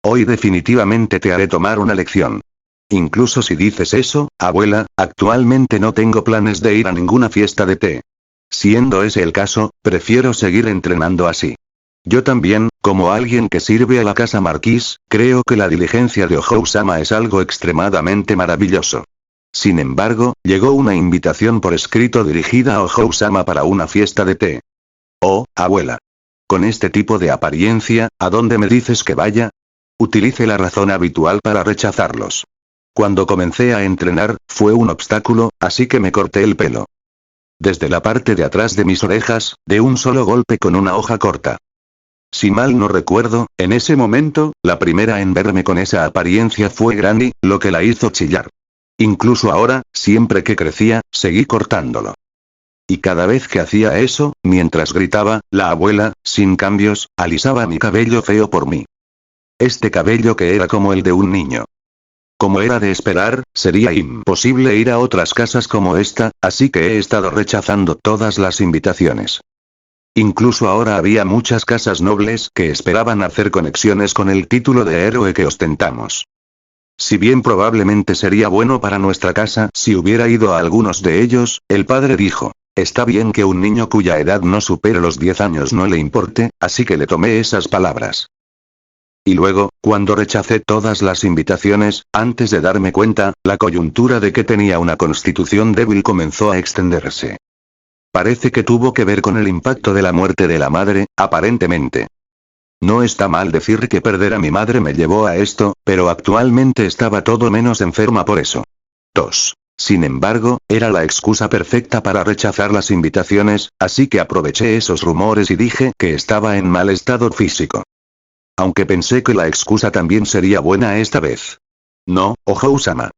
Speaker 1: Hoy definitivamente te haré tomar una lección. Incluso si dices eso, abuela, actualmente no tengo planes de ir a ninguna fiesta de té. Siendo ese el caso, prefiero seguir entrenando así. Yo también, como alguien que sirve a la casa Marquis, creo que la diligencia de Ojo-sama es algo extremadamente maravilloso. Sin embargo, llegó una invitación por escrito dirigida a Ojo-sama para una fiesta de té. Oh, abuela. Con este tipo de apariencia, ¿a dónde me dices que vaya? Utilice la razón habitual para rechazarlos. Cuando comencé a entrenar, fue un obstáculo, así que me corté el pelo. Desde la parte de atrás de mis orejas, de un solo golpe con una hoja corta. Si mal no recuerdo, en ese momento, la primera en verme con esa apariencia fue Granny, lo que la hizo chillar. Incluso ahora, siempre que crecía, seguí cortándolo. Y cada vez que hacía eso, mientras gritaba, la abuela, sin cambios, alisaba mi cabello feo por mí. Este cabello que era como el de un niño. Como era de esperar, sería imposible ir a otras casas como esta, así que he estado rechazando todas las invitaciones. Incluso ahora había muchas casas nobles que esperaban hacer conexiones con el título de héroe que ostentamos. Si bien probablemente sería bueno para nuestra casa si hubiera ido a algunos de ellos, el padre dijo, está bien que un niño cuya edad no supere los 10 años no le importe, así que le tomé esas palabras. Y luego, cuando rechacé todas las invitaciones, antes de darme cuenta, la coyuntura de que tenía una constitución débil comenzó a extenderse. Parece que tuvo que ver con el impacto de la muerte de la madre, aparentemente. No está mal decir que perder a mi madre me llevó a esto, pero actualmente estaba todo menos enferma por eso. 2. Sin embargo, era la excusa perfecta para rechazar las invitaciones, así que aproveché esos rumores y dije que estaba en mal estado físico. Aunque pensé que la excusa también sería buena esta vez. No, Ojo-sama.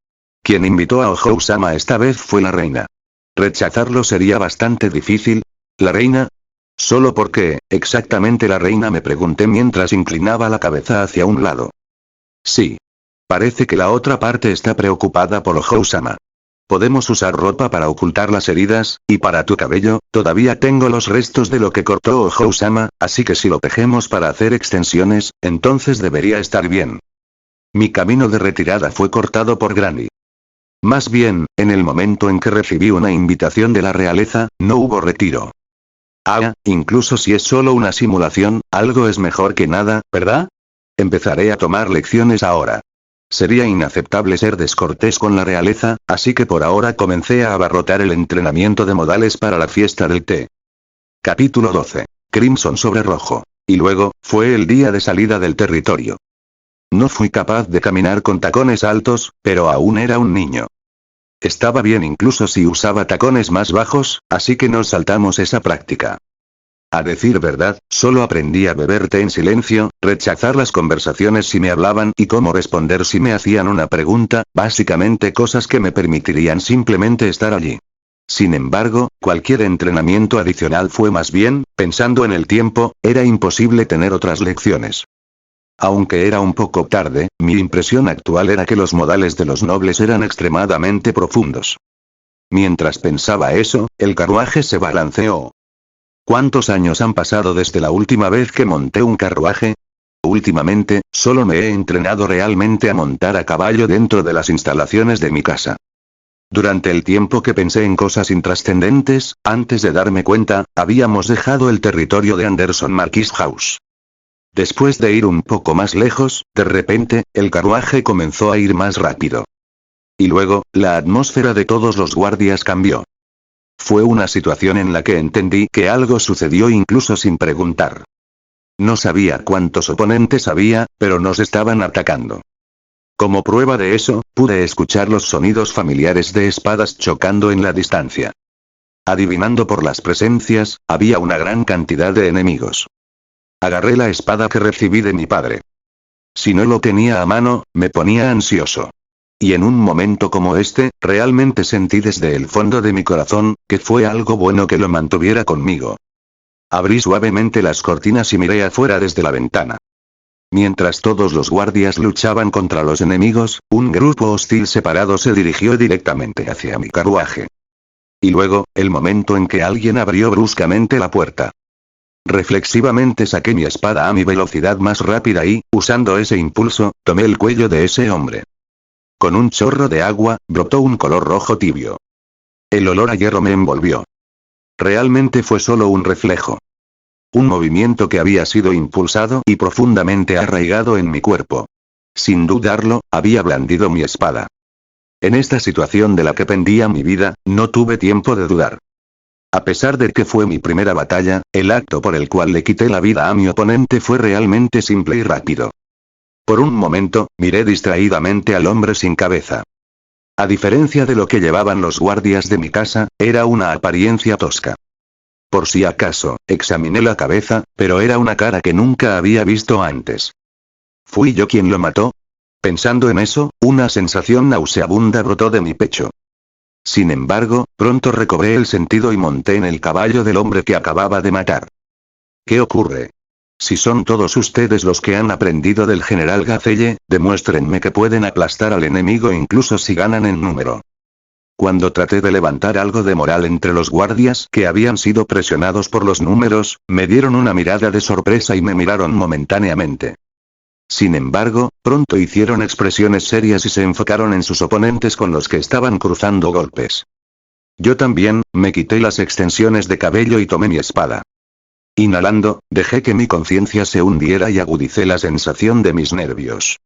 Speaker 1: Quien invitó a Ojo-sama esta vez fue la reina. Rechazarlo sería bastante difícil. ¿La reina? Solo porque, exactamente la reina, me pregunté mientras inclinaba la cabeza hacia un lado. Sí. Parece que la otra parte está preocupada por Ojo-sama. Podemos usar ropa para ocultar las heridas, y para tu cabello, todavía tengo los restos de lo que cortó Ojo-sama, así que si lo tejemos para hacer extensiones, entonces debería estar bien. Mi camino de retirada fue cortado por Granny. Más bien, en el momento en que recibí una invitación de la realeza, no hubo retiro. Ah, incluso si es solo una simulación, algo es mejor que nada, ¿verdad? Empezaré a tomar lecciones ahora. Sería inaceptable ser descortés con la realeza, así que por ahora comencé a abarrotar el entrenamiento de modales para la fiesta del té. Capítulo 12. Crimson sobre rojo. Y luego, fue el día de salida del territorio. No fui capaz de caminar con tacones altos, pero aún era un niño. Estaba bien incluso si usaba tacones más bajos, así que nos saltamos esa práctica. A decir verdad, solo aprendí a beber té en silencio, rechazar las conversaciones si me hablaban y cómo responder si me hacían una pregunta, básicamente cosas que me permitirían simplemente estar allí. Sin embargo, cualquier entrenamiento adicional fue más bien, pensando en el tiempo, era imposible tener otras lecciones. Aunque era un poco tarde, mi impresión actual era que los modales de los nobles eran extremadamente profundos. Mientras pensaba eso, el carruaje se balanceó. ¿Cuántos años han pasado desde la última vez que monté un carruaje? Últimamente, solo me he entrenado realmente a montar a caballo dentro de las instalaciones de mi casa. Durante el tiempo que pensé en cosas intrascendentes, antes de darme cuenta, habíamos dejado el territorio de Anderson Marquis House. Después de ir un poco más lejos, de repente, el carruaje comenzó a ir más rápido. Y luego, la atmósfera de todos los guardias cambió. Fue una situación en la que entendí que algo sucedió incluso sin preguntar. No sabía cuántos oponentes había, pero nos estaban atacando. Como prueba de eso, pude escuchar los sonidos familiares de espadas chocando en la distancia. Adivinando por las presencias, había una gran cantidad de enemigos. Agarré la espada que recibí de mi padre. Si no lo tenía a mano, me ponía ansioso. Y en un momento como este, realmente sentí desde el fondo de mi corazón, que fue algo bueno que lo mantuviera conmigo. Abrí suavemente las cortinas y miré afuera desde la ventana. Mientras todos los guardias luchaban contra los enemigos, un grupo hostil separado se dirigió directamente hacia mi carruaje. Y luego, el momento en que alguien abrió bruscamente la puerta. Reflexivamente saqué mi espada a mi velocidad más rápida y, usando ese impulso, tomé el cuello de ese hombre. Con un chorro de agua, brotó un color rojo tibio. El olor a hierro me envolvió. Realmente fue solo un reflejo. Un movimiento que había sido impulsado y profundamente arraigado en mi cuerpo. Sin dudarlo, había blandido mi espada. En esta situación de la que pendía mi vida, no tuve tiempo de dudar. A pesar de que fue mi primera batalla, el acto por el cual le quité la vida a mi oponente fue realmente simple y rápido. Por un momento, miré distraídamente al hombre sin cabeza. A diferencia de lo que llevaban los guardias de mi casa, era una apariencia tosca. Por si acaso, examiné la cabeza, pero era una cara que nunca había visto antes. ¿Fui yo quien lo mató? Pensando en eso, una sensación nauseabunda brotó de mi pecho. Sin embargo, pronto recobré el sentido y monté en el caballo del hombre que acababa de matar. ¿Qué ocurre? Si son todos ustedes los que han aprendido del general Gacelle, demuéstrenme que pueden aplastar al enemigo incluso si ganan en número. Cuando traté de levantar algo de moral entre los guardias que habían sido presionados por los números, me dieron una mirada de sorpresa y me miraron momentáneamente. Sin embargo, pronto hicieron expresiones serias y se enfocaron en sus oponentes con los que estaban cruzando golpes. Yo también, me quité las extensiones de cabello y tomé mi espada. Inhalando, dejé que mi conciencia se hundiera y agudicé la sensación de mis nervios.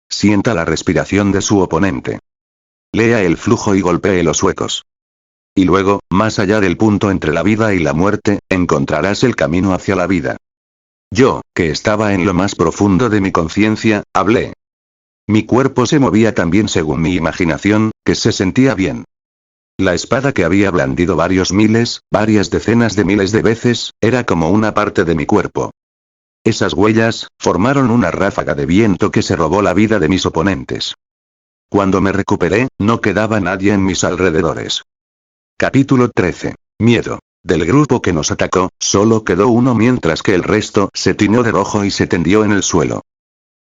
Speaker 1: Sienta la respiración de su oponente. Lea el flujo y golpee los huecos. Y luego, más allá del punto entre la vida y la muerte, encontrarás el camino hacia la vida. Yo, que estaba en lo más profundo de mi conciencia, hablé. Mi cuerpo se movía también según mi imaginación, que se sentía bien. La espada que había blandido varias decenas de miles de veces, era como una parte de mi cuerpo. Esas huellas, formaron una ráfaga de viento que se robó la vida de mis oponentes. Cuando me recuperé, no quedaba nadie en mis alrededores. Capítulo 13. Miedo. Del grupo que nos atacó, solo quedó uno mientras que el resto se tiñó de rojo y se tendió en el suelo.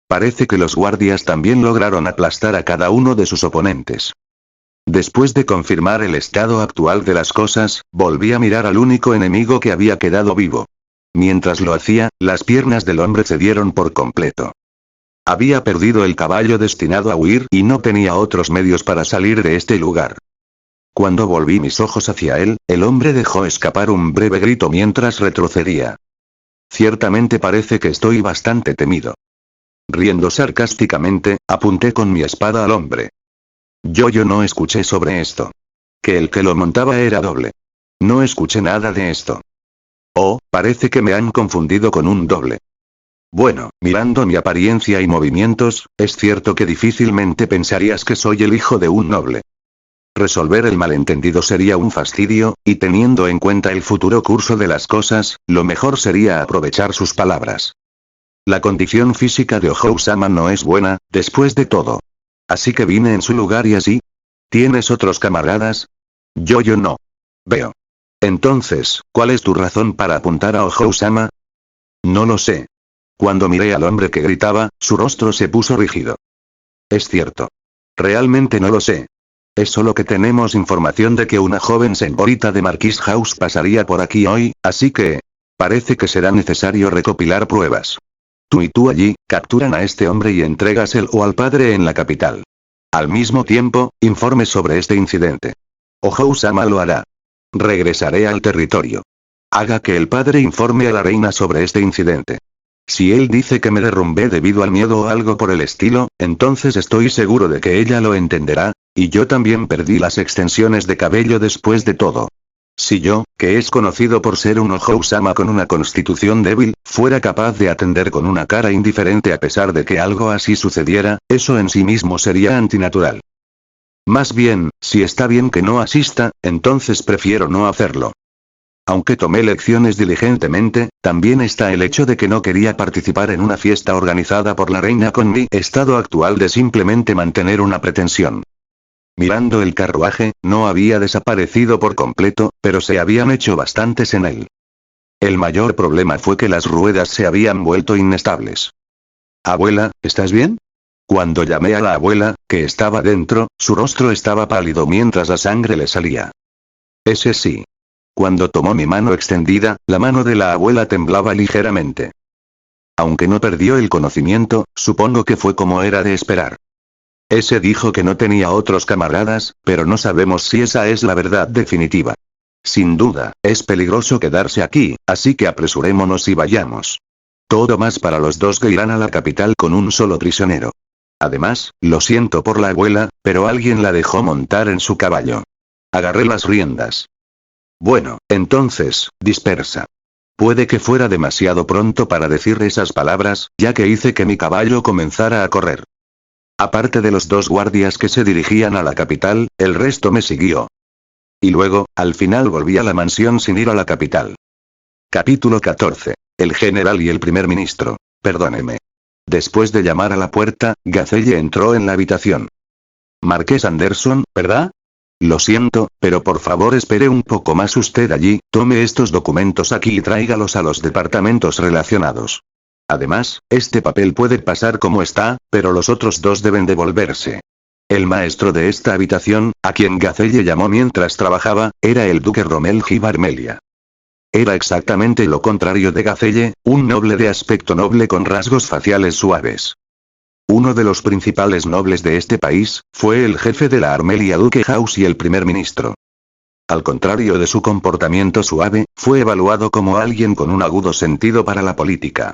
Speaker 1: Parece que los guardias también lograron aplastar a cada uno de sus oponentes. Después de confirmar el estado actual de las cosas, volví a mirar al único enemigo que había quedado vivo. Mientras lo hacía, las piernas del hombre cedieron por completo. Había perdido el caballo destinado a huir y no tenía otros medios para salir de este lugar. Cuando volví mis ojos hacia él, el hombre dejó escapar un breve grito mientras retrocedía. Ciertamente parece que estoy bastante temido. Riendo sarcásticamente, apunté con mi espada al hombre. Yo no escuché sobre esto. Que el que lo montaba era doble. No escuché nada de esto. Oh, parece que me han confundido con un doble. Bueno, mirando mi apariencia y movimientos, es cierto que difícilmente pensarías que soy el hijo de un noble. Resolver el malentendido sería un fastidio, y teniendo en cuenta el futuro curso de las cosas, lo mejor sería aprovechar sus palabras. La condición física de Ohou-sama no es buena, después de todo. Así que vine en su lugar y así. ¿Tienes otros camaradas? Yo no. Veo. Entonces, ¿cuál es tu razón para apuntar a Ohou-sama? No lo sé. Cuando miré al hombre que gritaba, su rostro se puso rígido. Es cierto. Realmente no lo sé. Es solo que tenemos información de que una joven señorita de Marquis House pasaría por aquí hoy, así que... parece que será necesario recopilar pruebas. Tú y tú allí, capturan a este hombre y entrégaselo al padre en la capital. Al mismo tiempo, informe sobre este incidente. Ohou-sama lo hará. Regresaré al territorio. Haga que el padre informe a la reina sobre este incidente. Si él dice que me derrumbé debido al miedo o algo por el estilo, entonces estoy seguro de que ella lo entenderá, y yo también perdí las extensiones de cabello después de todo. Si yo, que es conocido por ser un Ohousama con una constitución débil, fuera capaz de atender con una cara indiferente a pesar de que algo así sucediera, eso en sí mismo sería antinatural. Más bien, si está bien que no asista, entonces prefiero no hacerlo. Aunque tomé lecciones diligentemente, también está el hecho de que no quería participar en una fiesta organizada por la reina con mi estado actual de simplemente mantener una pretensión. Mirando el carruaje, no había desaparecido por completo, pero se habían hecho bastantes en él. El mayor problema fue que las ruedas se habían vuelto inestables. Abuela, ¿estás bien? Cuando llamé a la abuela, que estaba dentro, su rostro estaba pálido mientras la sangre le salía. Ese sí. Cuando tomó mi mano extendida, la mano de la abuela temblaba ligeramente. Aunque no perdió el conocimiento, supongo que fue como era de esperar. Ese dijo que no tenía otros camaradas, pero no sabemos si esa es la verdad definitiva. Sin duda, es peligroso quedarse aquí, así que apresurémonos y vayamos. Todo más para los dos que irán a la capital con un solo prisionero. Además, lo siento por la abuela, pero alguien la dejó montar en su caballo. Agarré las riendas. Bueno, entonces, dispersa. Puede que fuera demasiado pronto para decir esas palabras, ya que hice que mi caballo comenzara a correr. Aparte de los dos guardias que se dirigían a la capital, el resto me siguió. Y luego, al final volví a la mansión sin ir a la capital. Capítulo 14. El general y el primer ministro. Perdóneme. Después de llamar a la puerta, Gazelle entró en la habitación. Marqués Anderson, ¿verdad? Lo siento, pero por favor espere un poco más usted allí, tome estos documentos aquí y tráigalos a los departamentos relacionados. Además, este papel puede pasar como está, pero los otros dos deben devolverse. El maestro de esta habitación, a quien Gazelle llamó mientras trabajaba, era el duque Rommel Givarmelia. Era exactamente lo contrario de Gazelle, un noble de aspecto noble con rasgos faciales suaves. Uno de los principales nobles de este país, fue el jefe de la Armelia Duke House y el primer ministro. Al contrario de su comportamiento suave, fue evaluado como alguien con un agudo sentido para la política.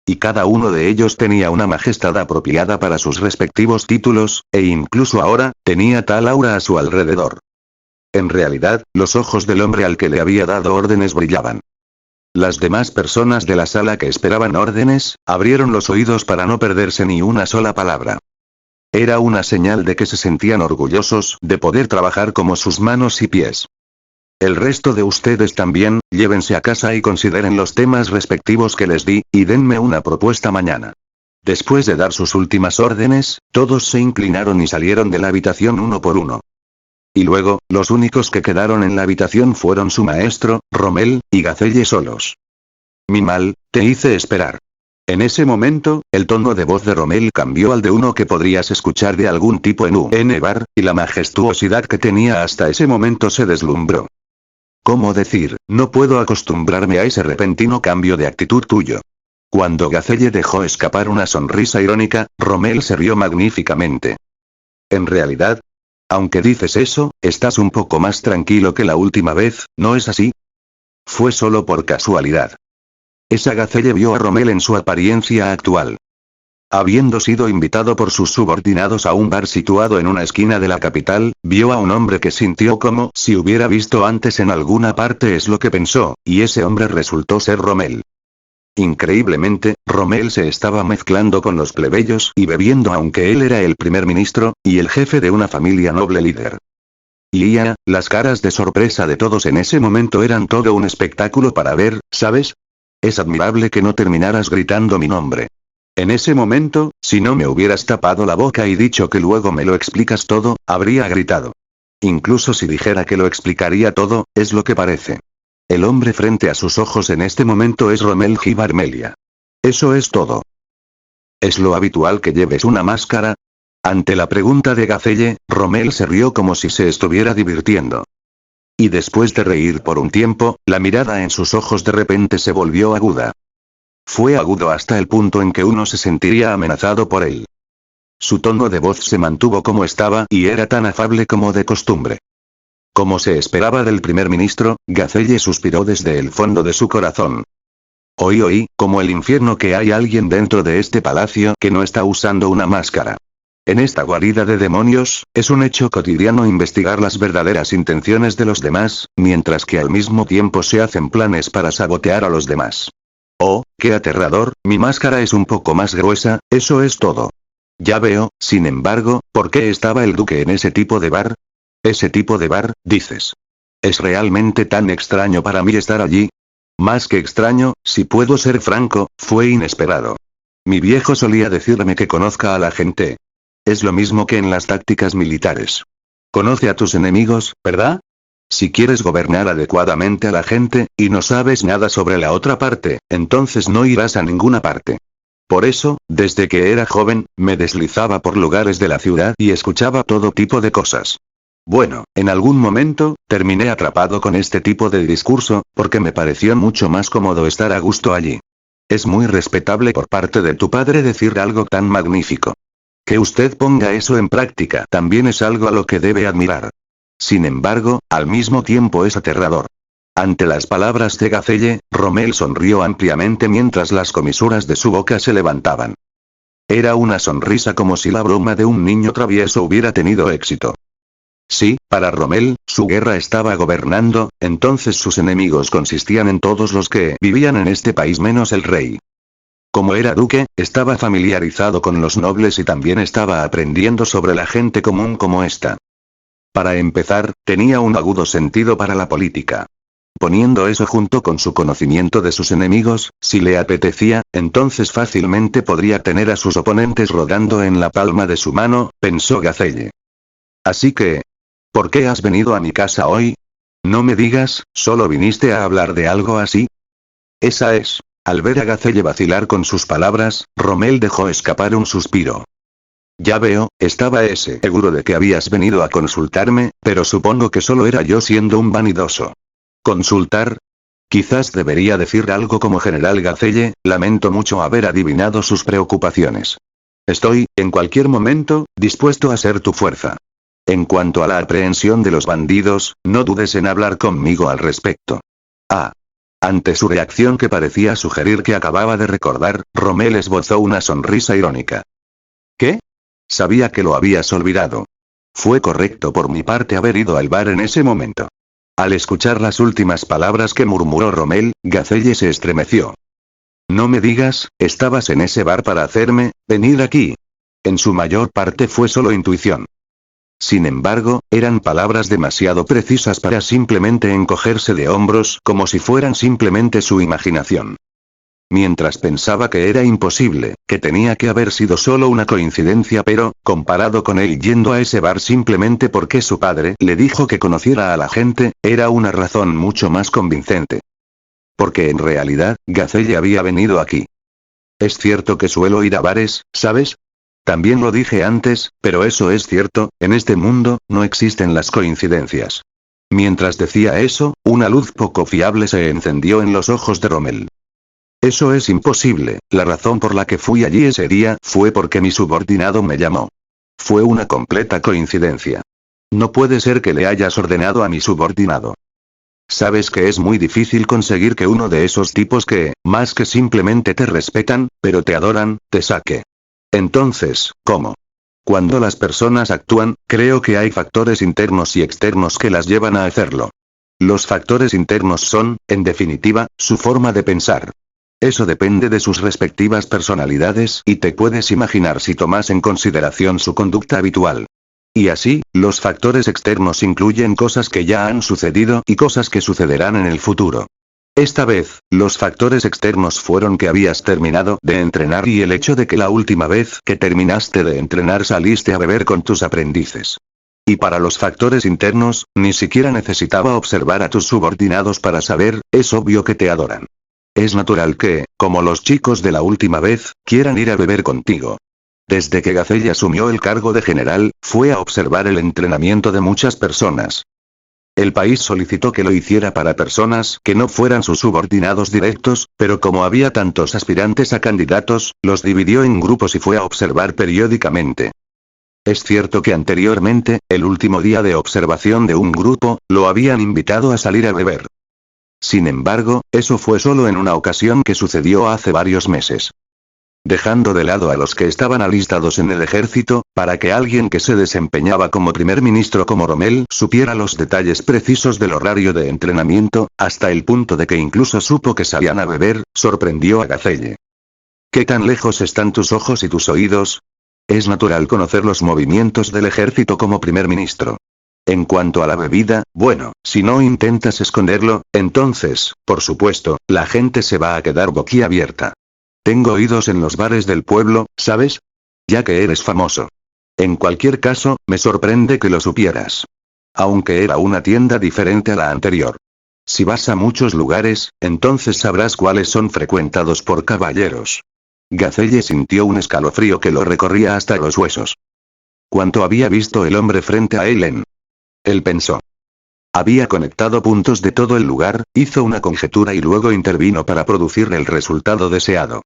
Speaker 1: Y cada uno de ellos tenía una majestad apropiada para sus respectivos títulos, e incluso ahora, tenía tal aura a su alrededor. En realidad, los ojos del hombre al que le había dado órdenes brillaban. Las demás personas de la sala que esperaban órdenes, abrieron los oídos para no perderse ni una sola palabra. Era una señal de que se sentían orgullosos de poder trabajar como sus manos y pies. El resto de ustedes también, llévense a casa y consideren los temas respectivos que les di, y denme una propuesta mañana. Después de dar sus últimas órdenes, todos se inclinaron y salieron de la habitación uno por uno. Y luego, los únicos que quedaron en la habitación fueron su maestro, Rommel, y Gazelle solos. Mi mal, te hice esperar. En ese momento, el tono de voz de Rommel cambió al de uno que podrías escuchar de algún tipo en un bar, y la majestuosidad que tenía hasta ese momento se deslumbró. ¿Cómo decir, no puedo acostumbrarme a ese repentino cambio de actitud tuyo? Cuando Gazelle dejó escapar una sonrisa irónica, Rommel se rió magníficamente. En realidad, aunque dices eso, estás un poco más tranquilo que la última vez, ¿no es así? Fue solo por casualidad. Esa Gazelle vio a Rommel en su apariencia actual. Habiendo sido invitado por sus subordinados a un bar situado en una esquina de la capital, vio a un hombre que sintió como si hubiera visto antes en alguna parte, es lo que pensó, y ese hombre resultó ser Rommel. Increíblemente, Rommel se estaba mezclando con los plebeyos y bebiendo, aunque él era el primer ministro, y el jefe de una familia noble líder. Y las caras de sorpresa de todos en ese momento eran todo un espectáculo para ver, ¿sabes? Es admirable que no terminaras gritando mi nombre. En ese momento, si no me hubieras tapado la boca y dicho que luego me lo explicas todo, habría gritado. Incluso si dijera que lo explicaría todo, es lo que parece. El hombre frente a sus ojos en este momento es Rommel Givarmelia. Eso es todo. ¿Es lo habitual que lleves una máscara? Ante la pregunta de Gazelle, Rommel se rió como si se estuviera divirtiendo. Y después de reír por un tiempo, la mirada en sus ojos de repente se volvió aguda. Fue agudo hasta el punto en que uno se sentiría amenazado por él. Su tono de voz se mantuvo como estaba y era tan afable como de costumbre. Como se esperaba del primer ministro, Gazelle suspiró desde el fondo de su corazón. Oí, como el infierno, que hay alguien dentro de este palacio que no está usando una máscara. En esta guarida de demonios, es un hecho cotidiano investigar las verdaderas intenciones de los demás, mientras que al mismo tiempo se hacen planes para sabotear a los demás. Oh, qué aterrador, mi máscara es un poco más gruesa, eso es todo. Ya veo, sin embargo, ¿por qué estaba el duque en ese tipo de bar? ¿Ese tipo de bar, dices? ¿Es realmente tan extraño para mí estar allí? Más que extraño, si puedo ser franco, fue inesperado. Mi viejo solía decirme que conozca a la gente. Es lo mismo que en las tácticas militares. Conoce a tus enemigos, ¿verdad? Si quieres gobernar adecuadamente a la gente, y no sabes nada sobre la otra parte, entonces no irás a ninguna parte. Por eso, desde que era joven, me deslizaba por lugares de la ciudad y escuchaba todo tipo de cosas. Bueno, en algún momento, terminé atrapado con este tipo de discurso, porque me pareció mucho más cómodo estar a gusto allí. Es muy respetable por parte de tu padre decir algo tan magnífico. Que usted ponga eso en práctica también es algo a lo que debe admirar. Sin embargo, al mismo tiempo es aterrador. Ante las palabras de Gacelle, Rommel sonrió ampliamente mientras las comisuras de su boca se levantaban. Era una sonrisa como si la broma de un niño travieso hubiera tenido éxito. Sí, para Rommel, su guerra estaba gobernando, entonces sus enemigos consistían en todos los que vivían en este país menos el rey. Como era duque, estaba familiarizado con los nobles y también estaba aprendiendo sobre la gente común como esta. Para empezar, tenía un agudo sentido para la política. Poniendo eso junto con su conocimiento de sus enemigos, si le apetecía, entonces fácilmente podría tener a sus oponentes rodando en la palma de su mano, pensó Gacelle. Así que... ¿por qué has venido a mi casa hoy? No me digas, ¿solo viniste a hablar de algo así? Esa es. Al ver a Gacelle vacilar con sus palabras, Rommel dejó escapar un suspiro. Ya veo, estaba seguro de que habías venido a consultarme, pero supongo que solo era yo siendo un vanidoso. ¿Consultar? Quizás debería decir algo como General Gacelle, lamento mucho haber adivinado sus preocupaciones. Estoy, en cualquier momento, dispuesto a ser tu fuerza. En cuanto a la aprehensión de los bandidos, no dudes en hablar conmigo al respecto. Ah. Ante su reacción que parecía sugerir que acababa de recordar, Rommel esbozó una sonrisa irónica. ¿Qué? Sabía que lo habías olvidado. Fue correcto por mi parte haber ido al bar en ese momento. Al escuchar las últimas palabras que murmuró Rommel, Gacelle se estremeció. No me digas, ¿estabas en ese bar para hacerme venir aquí? En su mayor parte fue solo intuición. Sin embargo, eran palabras demasiado precisas para simplemente encogerse de hombros como si fueran simplemente su imaginación. Mientras pensaba que era imposible, que tenía que haber sido solo una coincidencia, pero, comparado con él yendo a ese bar simplemente porque su padre le dijo que conociera a la gente, era una razón mucho más convincente. Porque en realidad, Gacelle había venido aquí. Es cierto que suelo ir a bares, ¿sabes? También lo dije antes, pero eso es cierto, en este mundo, no existen las coincidencias. Mientras decía eso, una luz poco fiable se encendió en los ojos de Rommel. Eso es imposible, la razón por la que fui allí ese día fue porque mi subordinado me llamó. Fue una completa coincidencia. No puede ser que le hayas ordenado a mi subordinado. Sabes que es muy difícil conseguir que uno de esos tipos que, más que simplemente te respetan, pero te adoran, te saque. Entonces, ¿cómo? Cuando las personas actúan, creo que hay factores internos y externos que las llevan a hacerlo. Los factores internos son, en definitiva, su forma de pensar. Eso depende de sus respectivas personalidades y te puedes imaginar si tomas en consideración su conducta habitual. Y así, los factores externos incluyen cosas que ya han sucedido y cosas que sucederán en el futuro. Esta vez, los factores externos fueron que habías terminado de entrenar y el hecho de que la última vez que terminaste de entrenar saliste a beber con tus aprendices. Y para los factores internos, ni siquiera necesitaba observar a tus subordinados para saber, es obvio que te adoran. Es natural que, como los chicos de la última vez, quieran ir a beber contigo. Desde que Gacelle asumió el cargo de general, fue a observar el entrenamiento de muchas personas. El país solicitó que lo hiciera para personas que no fueran sus subordinados directos, pero como había tantos aspirantes a candidatos, los dividió en grupos y fue a observar periódicamente. Es cierto que anteriormente, el último día de observación de un grupo, lo habían invitado a salir a beber. Sin embargo, eso fue solo en una ocasión que sucedió hace varios meses. dejando de lado a los que estaban alistados en el ejército, para que alguien que se desempeñaba como primer ministro como Rommel supiera los detalles precisos del horario de entrenamiento, hasta el punto de que incluso supo que salían a beber, sorprendió a Gazelle. ¿Qué tan lejos están tus ojos y tus oídos? Es natural conocer los movimientos del ejército como primer ministro. En cuanto a la bebida, bueno, si no intentas esconderlo, entonces, por supuesto, la gente se va a quedar boquiabierta. Tengo oídos en los bares del pueblo, ¿sabes? Ya que eres famoso. En cualquier caso, me sorprende que lo supieras. Aunque era una tienda diferente a la anterior. Si vas a muchos lugares, entonces sabrás cuáles son frecuentados por caballeros. Gazelle sintió un escalofrío que lo recorría hasta los huesos. ¿Cuánto había visto el hombre frente a Ellen? Él pensó. Había conectado puntos de todo el lugar, hizo una conjetura y luego intervino para producir el resultado deseado.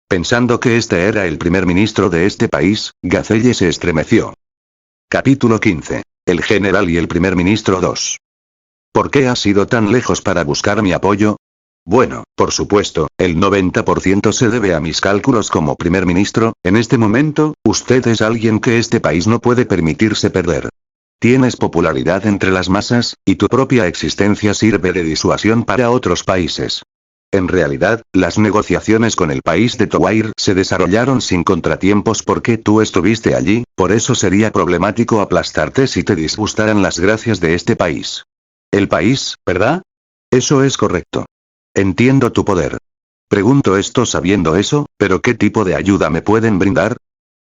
Speaker 1: Pensando que este era el primer ministro de este país, Gazelle se estremeció. Capítulo 15. El general y el primer ministro 2. ¿Por qué has ido tan lejos para buscar mi apoyo? Bueno, por supuesto, el 90% se debe a mis cálculos como primer ministro. En este momento, usted es alguien que este país no puede permitirse perder. Tienes popularidad entre las masas, y tu propia existencia sirve de disuasión para otros países. En realidad, las negociaciones con el país de Towair se desarrollaron sin contratiempos porque tú estuviste allí, por eso sería problemático aplastarte si te disgustaran las gracias de este país. El país, ¿verdad? Eso es correcto. Entiendo tu poder. Pregunto esto sabiendo eso, pero ¿qué tipo de ayuda me pueden brindar?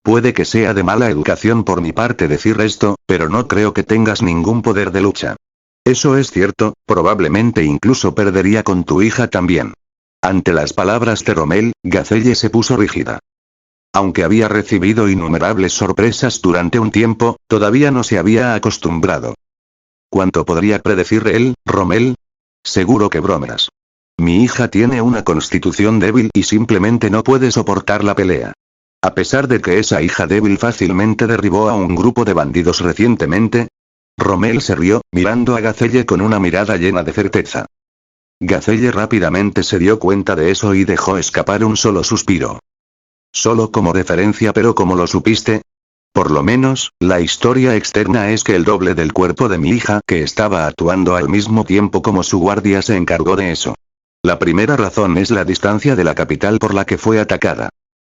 Speaker 1: Puede que sea de mala educación por mi parte decir esto, pero no creo que tengas ningún poder de lucha. Eso es cierto, probablemente incluso perdería con tu hija también. Ante las palabras de Rommel, Gazelle se puso rígida. Aunque había recibido innumerables sorpresas durante un tiempo, todavía no se había acostumbrado. ¿Cuánto podría predecir él, Rommel? Seguro que bromas. Mi hija tiene una constitución débil y simplemente no puede soportar la pelea. A pesar de que esa hija débil fácilmente derribó a un grupo de bandidos recientemente. Rommel se rió, mirando a Gazelle con una mirada llena de certeza. Gazelle rápidamente se dio cuenta de eso y dejó escapar un solo suspiro. Solo como referencia, pero ¿cómo lo supiste? Por lo menos, la historia externa es que el doble del cuerpo de mi hija que estaba actuando al mismo tiempo como su guardia se encargó de eso. La primera razón es la distancia de la capital por la que fue atacada.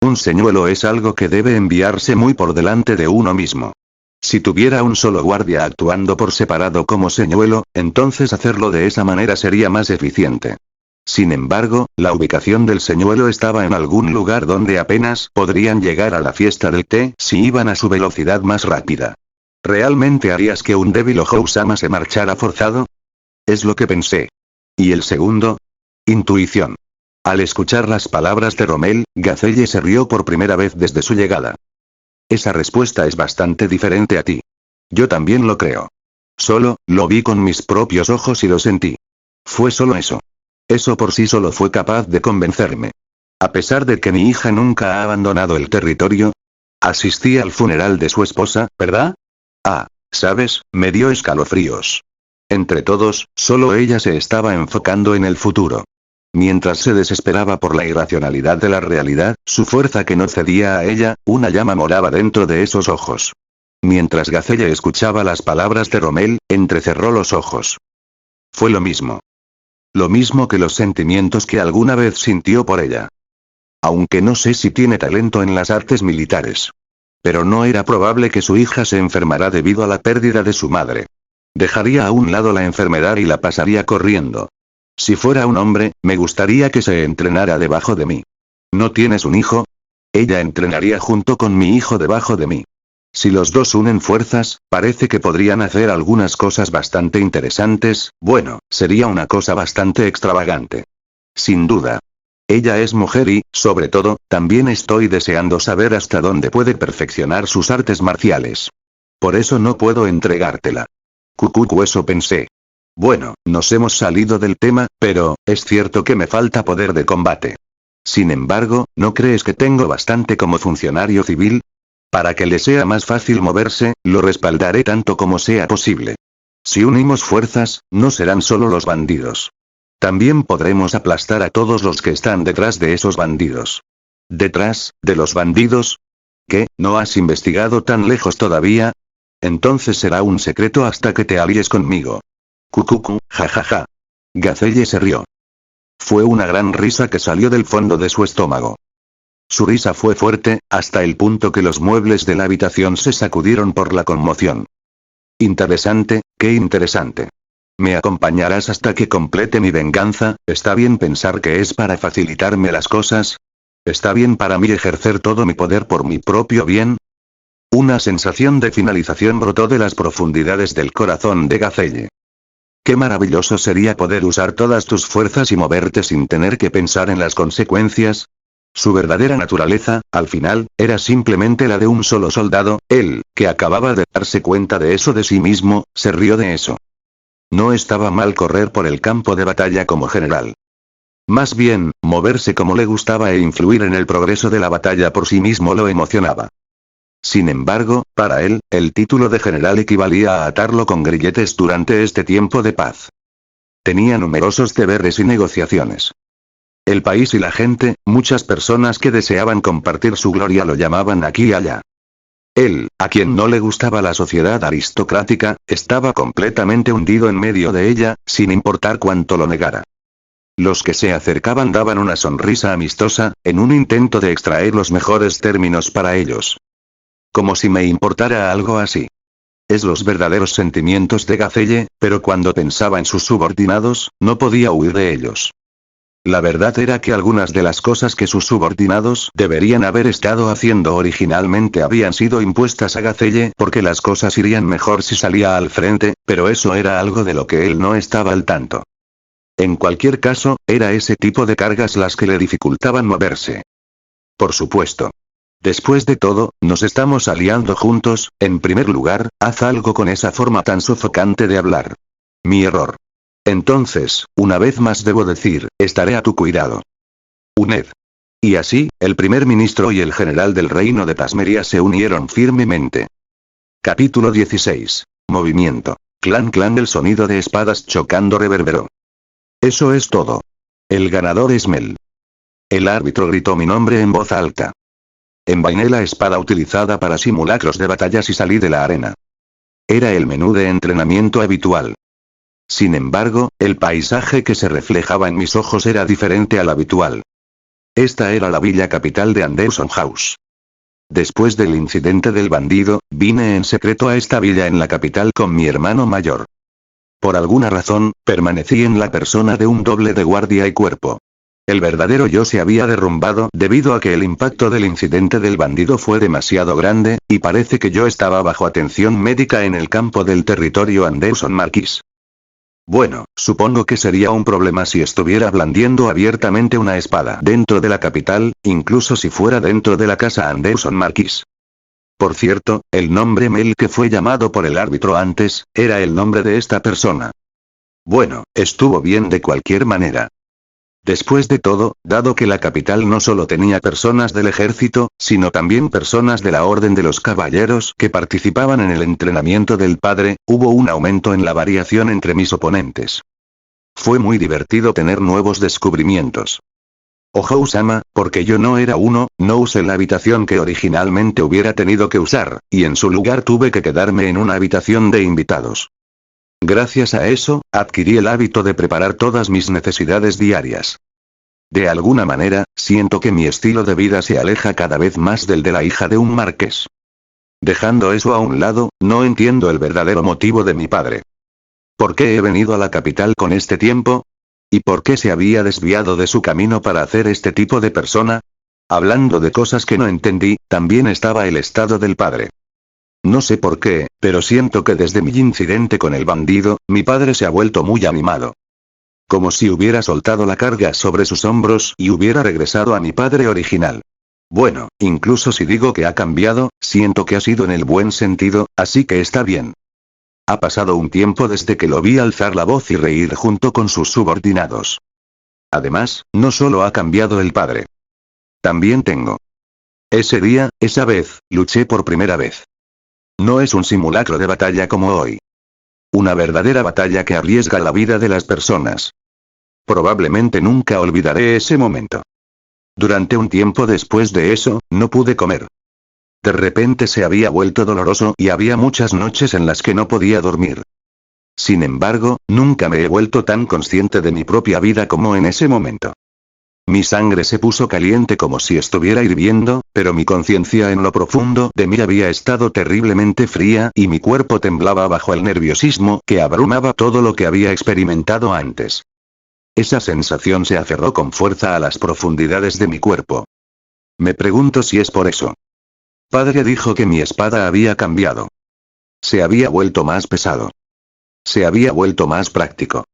Speaker 1: Un señuelo es algo que debe enviarse muy por delante de uno mismo. Si tuviera un solo guardia actuando por separado como señuelo, entonces hacerlo de esa manera sería más eficiente. Sin embargo, la ubicación del señuelo estaba en algún lugar donde apenas podrían llegar a la fiesta del té si iban a su velocidad más rápida. ¿Realmente harías que un débil Ohousama se marchara forzado? Es lo que pensé. ¿Y el segundo? Intuición. Al escuchar las palabras de Rommel, Gazelle se rió por primera vez desde su llegada. Esa respuesta es bastante diferente a ti. Yo también lo creo. Solo, lo vi con mis propios ojos y lo sentí. Fue solo eso. Eso por sí solo fue capaz de convencerme. A pesar de que mi hija nunca ha abandonado el territorio. Asistí al funeral de su esposa, ¿verdad? Ah, ¿sabes? Me dio escalofríos. Entre todos, solo ella se estaba enfocando en el futuro. Mientras se desesperaba por la irracionalidad de la realidad, su fuerza que no cedía a ella, una llama moraba dentro de esos ojos. Mientras Gazelle escuchaba las palabras de Rommel, entrecerró los ojos. Fue lo mismo. Lo mismo que los sentimientos que alguna vez sintió por ella. Aunque no sé si tiene talento en las artes militares. Pero no era probable que su hija se enfermara debido a la pérdida de su madre. Dejaría a un lado la enfermedad y la pasaría corriendo. Si fuera un hombre, me gustaría que se entrenara debajo de mí. ¿No tienes un hijo? Ella entrenaría junto con mi hijo debajo de mí. Si los dos unen fuerzas, parece que podrían hacer algunas cosas bastante interesantes, bueno, sería una cosa bastante extravagante. Sin duda. Ella es mujer y, sobre todo, también estoy deseando saber hasta dónde puede perfeccionar sus artes marciales. Por eso no puedo entregártela. Cucucu, eso pensé. Bueno, nos hemos salido del tema, pero, es cierto que me falta poder de combate. Sin embargo, ¿no crees que tengo bastante como funcionario civil? Para que le sea más fácil moverse, lo respaldaré tanto como sea posible. Si unimos fuerzas, no serán solo los bandidos. También podremos aplastar a todos los que están detrás de esos bandidos. ¿Detrás de los bandidos? ¿Qué, no has investigado tan lejos todavía? Entonces será un secreto hasta que te alíes conmigo. Cucucu, jajaja. Gazelle se rió. Fue una gran risa que salió del fondo de su estómago. Su risa fue fuerte, hasta el punto que los muebles de la habitación se sacudieron por la conmoción. Interesante, qué interesante. ¿Me acompañarás hasta que complete mi venganza? ¿Está bien pensar que es para facilitarme las cosas? ¿Está bien para mí ejercer todo mi poder por mi propio bien? Una sensación de finalización brotó de las profundidades del corazón de Gazelle. Qué maravilloso sería poder usar todas tus fuerzas y moverte sin tener que pensar en las consecuencias. Su verdadera naturaleza, al final, era simplemente la de un solo soldado. Él, que acababa de darse cuenta de eso de sí mismo, se rió de eso. No estaba mal correr por el campo de batalla como general. Más bien, moverse como le gustaba e influir en el progreso de la batalla por sí mismo lo emocionaba. Sin embargo, para él, el título de general equivalía a atarlo con grilletes durante este tiempo de paz. Tenía numerosos deberes y negociaciones. El país y la gente, muchas personas que deseaban compartir su gloria lo llamaban aquí y allá. Él, a quien no le gustaba la sociedad aristocrática, estaba completamente hundido en medio de ella, sin importar cuánto lo negara. Los que se acercaban daban una sonrisa amistosa, en un intento de extraer los mejores términos para ellos. Como si me importara algo así. Es los verdaderos sentimientos de Gazelle, pero cuando pensaba en sus subordinados, no podía huir de ellos. La verdad era que algunas de las cosas que sus subordinados deberían haber estado haciendo originalmente habían sido impuestas a Gazelle porque las cosas irían mejor si salía al frente, pero eso era algo de lo que él no estaba al tanto. En cualquier caso, era ese tipo de cargas las que le dificultaban moverse. Por supuesto. Después de todo, nos estamos aliando juntos. En primer lugar, haz algo con esa forma tan sofocante de hablar. Mi error. Entonces, una vez más debo decir, estaré a tu cuidado. Uned. Y así, el primer ministro y el general del reino de Tasmeria se unieron firmemente. Capítulo 16. Movimiento. Clan clan. El sonido de espadas chocando reverberó. Eso es todo. El ganador es Mel. El árbitro gritó mi nombre en voz alta. Envainé la espada utilizada para simulacros de batallas y salí de la arena. Era el menú de entrenamiento habitual. Sin embargo, el paisaje que se reflejaba en mis ojos era diferente al habitual. Esta era la villa capital de Anderson House. Después del incidente del bandido, vine en secreto a esta villa en la capital con mi hermano mayor. Por alguna razón, permanecí en la persona de un doble de guardia y cuerpo. El verdadero yo se había derrumbado debido a que el impacto del incidente del bandido fue demasiado grande, y parece que yo estaba bajo atención médica en el campo del territorio Anderson Marquis. Bueno, supongo que sería un problema si estuviera blandiendo abiertamente una espada dentro de la capital, incluso si fuera dentro de la casa Anderson Marquis. Por cierto, el nombre Mel que fue llamado por el árbitro antes, era el nombre de esta persona. Bueno, estuvo bien de cualquier manera. Después de todo, dado que la capital no solo tenía personas del ejército, sino también personas de la Orden de los Caballeros que participaban en el entrenamiento del padre, hubo un aumento en la variación entre mis oponentes. Fue muy divertido tener nuevos descubrimientos. Ojo-sama, porque yo no era uno, no usé la habitación que originalmente hubiera tenido que usar, y en su lugar tuve que quedarme en una habitación de invitados. Gracias a eso, adquirí el hábito de preparar todas mis necesidades diarias. De alguna manera, siento que mi estilo de vida se aleja cada vez más del de la hija de un marqués. Dejando eso a un lado, no entiendo el verdadero motivo de mi padre. ¿Por qué he venido a la capital con este tiempo? ¿Y por qué se había desviado de su camino para hacer este tipo de persona? Hablando de cosas que no entendí, también estaba el estado del padre. No sé por qué, pero siento que desde mi incidente con el bandido, mi padre se ha vuelto muy animado. Como si hubiera soltado la carga sobre sus hombros y hubiera regresado a mi padre original. Bueno, incluso si digo que ha cambiado, siento que ha sido en el buen sentido, así que está bien. Ha pasado un tiempo desde que lo vi alzar la voz y reír junto con sus subordinados. Además, no solo ha cambiado el padre. También tengo. Ese día, esa vez, luché por primera vez. No es un simulacro de batalla como hoy. Una verdadera batalla que arriesga la vida de las personas. Probablemente nunca olvidaré ese momento. Durante un tiempo después de eso, no pude comer. De repente se había vuelto doloroso y había muchas noches en las que no podía dormir. Sin embargo, nunca me he vuelto tan consciente de mi propia vida como en ese momento. Mi sangre se puso caliente como si estuviera hirviendo, pero mi conciencia en lo profundo de mí había estado terriblemente fría y mi cuerpo temblaba bajo el nerviosismo que abrumaba todo lo que había experimentado antes. Esa sensación se aferró con fuerza a las profundidades de mi cuerpo. Me pregunto si es por eso. Padre dijo que mi espada había cambiado. Se había vuelto más pesado. Se había vuelto más práctico.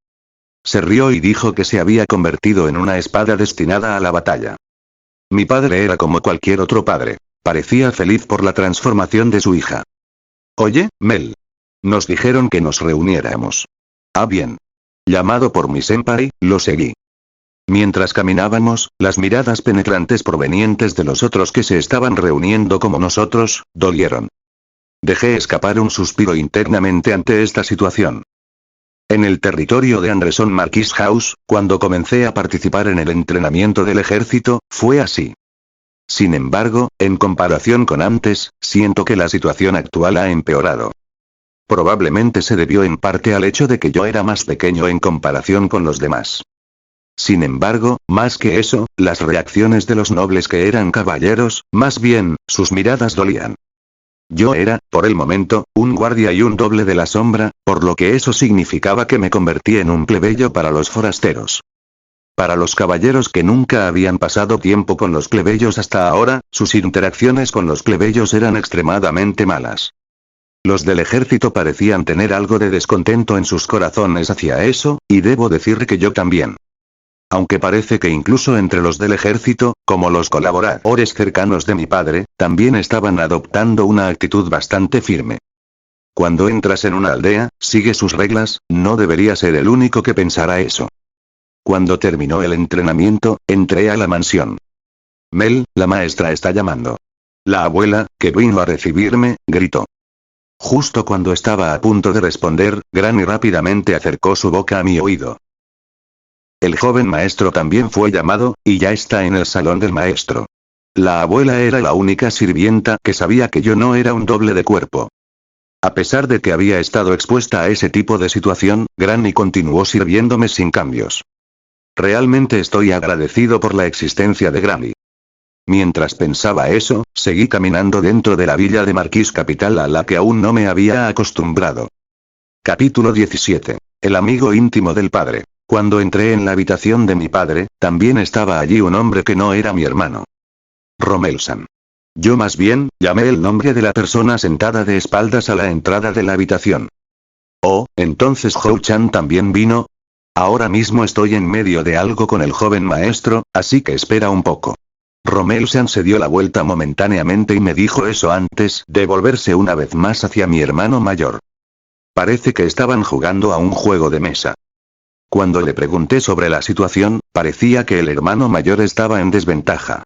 Speaker 1: Se rió y dijo que se había convertido en una espada destinada a la batalla. Mi padre era como cualquier otro padre. Parecía feliz por la transformación de su hija. Oye, Mel. Nos dijeron que nos reuniéramos. Ah, bien. Llamado por mi senpai, lo seguí. Mientras caminábamos, las miradas penetrantes provenientes de los otros que se estaban reuniendo como nosotros, dolieron. Dejé escapar un suspiro internamente ante esta situación. En el territorio de Anderson Marquis House, cuando comencé a participar en el entrenamiento del ejército, fue así. Sin embargo, en comparación con antes, siento que la situación actual ha empeorado. Probablemente se debió en parte al hecho de que yo era más pequeño en comparación con los demás. Sin embargo, más que eso, las reacciones de los nobles que eran caballeros, más bien, sus miradas dolían. Yo era, por el momento, un guardia y un doble de la sombra, por lo que eso significaba que me convertí en un plebeyo para los forasteros. Para los caballeros que nunca habían pasado tiempo con los plebeyos hasta ahora, sus interacciones con los plebeyos eran extremadamente malas. Los del ejército parecían tener algo de descontento en sus corazones hacia eso, y debo decir que yo también. Aunque parece que incluso entre los del ejército, como los colaboradores cercanos de mi padre, también estaban adoptando una actitud bastante firme. Cuando entras en una aldea, sigue sus reglas, no debería ser el único que pensara eso. Cuando terminó el entrenamiento, entré a la mansión. Mel, la maestra está llamando. La abuela, que vino a recibirme, gritó. Justo cuando estaba a punto de responder, Granny rápidamente acercó su boca a mi oído. El joven maestro también fue llamado, y ya está en el salón del maestro. La abuela era la única sirvienta que sabía que yo no era un doble de cuerpo. A pesar de que había estado expuesta a ese tipo de situación, Granny continuó sirviéndome sin cambios. Realmente estoy agradecido por la existencia de Granny. Mientras pensaba eso, seguí caminando dentro de la villa de Marquis Capital a la que aún no me había acostumbrado. Capítulo 17. El amigo íntimo del padre. Cuando entré en la habitación de mi padre, también estaba allí un hombre que no era mi hermano. Rommel-san. Yo más bien, llamé el nombre de la persona sentada de espaldas a la entrada de la habitación. Oh, entonces Hou-chan también vino. Ahora mismo estoy en medio de algo con el joven maestro, así que espera un poco. Rommel-san se dio la vuelta momentáneamente y me dijo eso antes de volverse una vez más hacia mi hermano mayor. Parece que estaban jugando a un juego de mesa. Cuando le pregunté sobre la situación, parecía que el hermano mayor estaba en desventaja.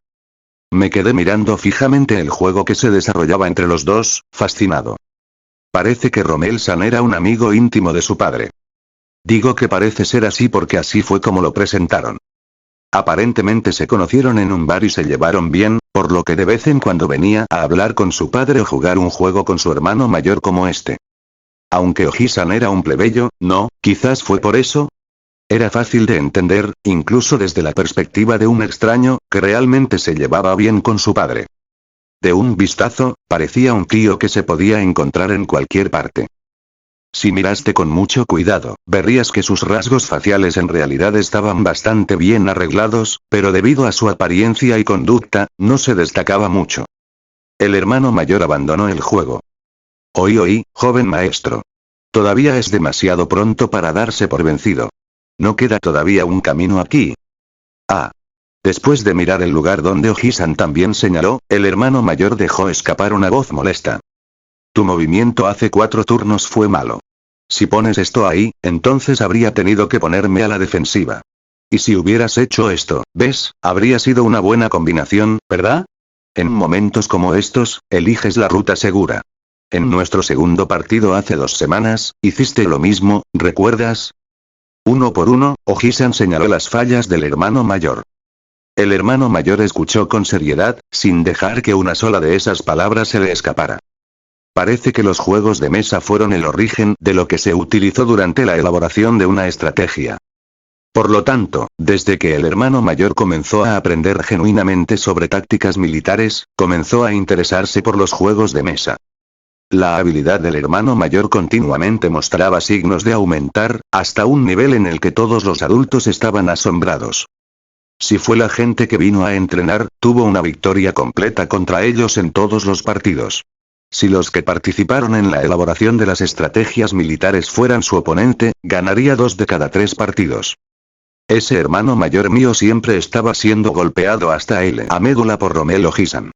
Speaker 1: Me quedé mirando fijamente el juego que se desarrollaba entre los dos, fascinado. Parece que Rommel-san era un amigo íntimo de su padre. Digo que parece ser así porque así fue como lo presentaron. Aparentemente se conocieron en un bar y se llevaron bien, por lo que de vez en cuando venía a hablar con su padre o jugar un juego con su hermano mayor como este. Aunque Oji-san era un plebeyo, no, quizás fue por eso. Era fácil de entender, incluso desde la perspectiva de un extraño, que realmente se llevaba bien con su padre. De un vistazo, parecía un tío que se podía encontrar en cualquier parte. Si miraste con mucho cuidado, verías que sus rasgos faciales en realidad estaban bastante bien arreglados, pero debido a su apariencia y conducta, no se destacaba mucho. El hermano mayor abandonó el juego. Oí, joven maestro. Todavía es demasiado pronto para darse por vencido. ¿No queda todavía un camino aquí? Ah. Después de mirar el lugar donde Oji-san también señaló, el hermano mayor dejó escapar una voz molesta. Tu movimiento hace 4 turnos fue malo. Si pones esto ahí, entonces habría tenido que ponerme a la defensiva. Y si hubieras hecho esto, ¿ves? Habría sido una buena combinación, ¿verdad? En momentos como estos, eliges la ruta segura. En nuestro segundo partido hace 2 semanas, hiciste lo mismo, ¿recuerdas? Uno por uno, Oji-san señaló las fallas del hermano mayor. El hermano mayor escuchó con seriedad, sin dejar que una sola de esas palabras se le escapara. Parece que los juegos de mesa fueron el origen de lo que se utilizó durante la elaboración de una estrategia. Por lo tanto, desde que el hermano mayor comenzó a aprender genuinamente sobre tácticas militares, comenzó a interesarse por los juegos de mesa. La habilidad del hermano mayor continuamente mostraba signos de aumentar, hasta un nivel en el que todos los adultos estaban asombrados. Si fue la gente que vino a entrenar, tuvo una victoria completa contra ellos en todos los partidos. Si los que participaron en la elaboración de las estrategias militares fueran su oponente, ganaría 2 de cada 3 partidos. Ese hermano mayor mío siempre estaba siendo golpeado hasta la médula por Romelo Gisan.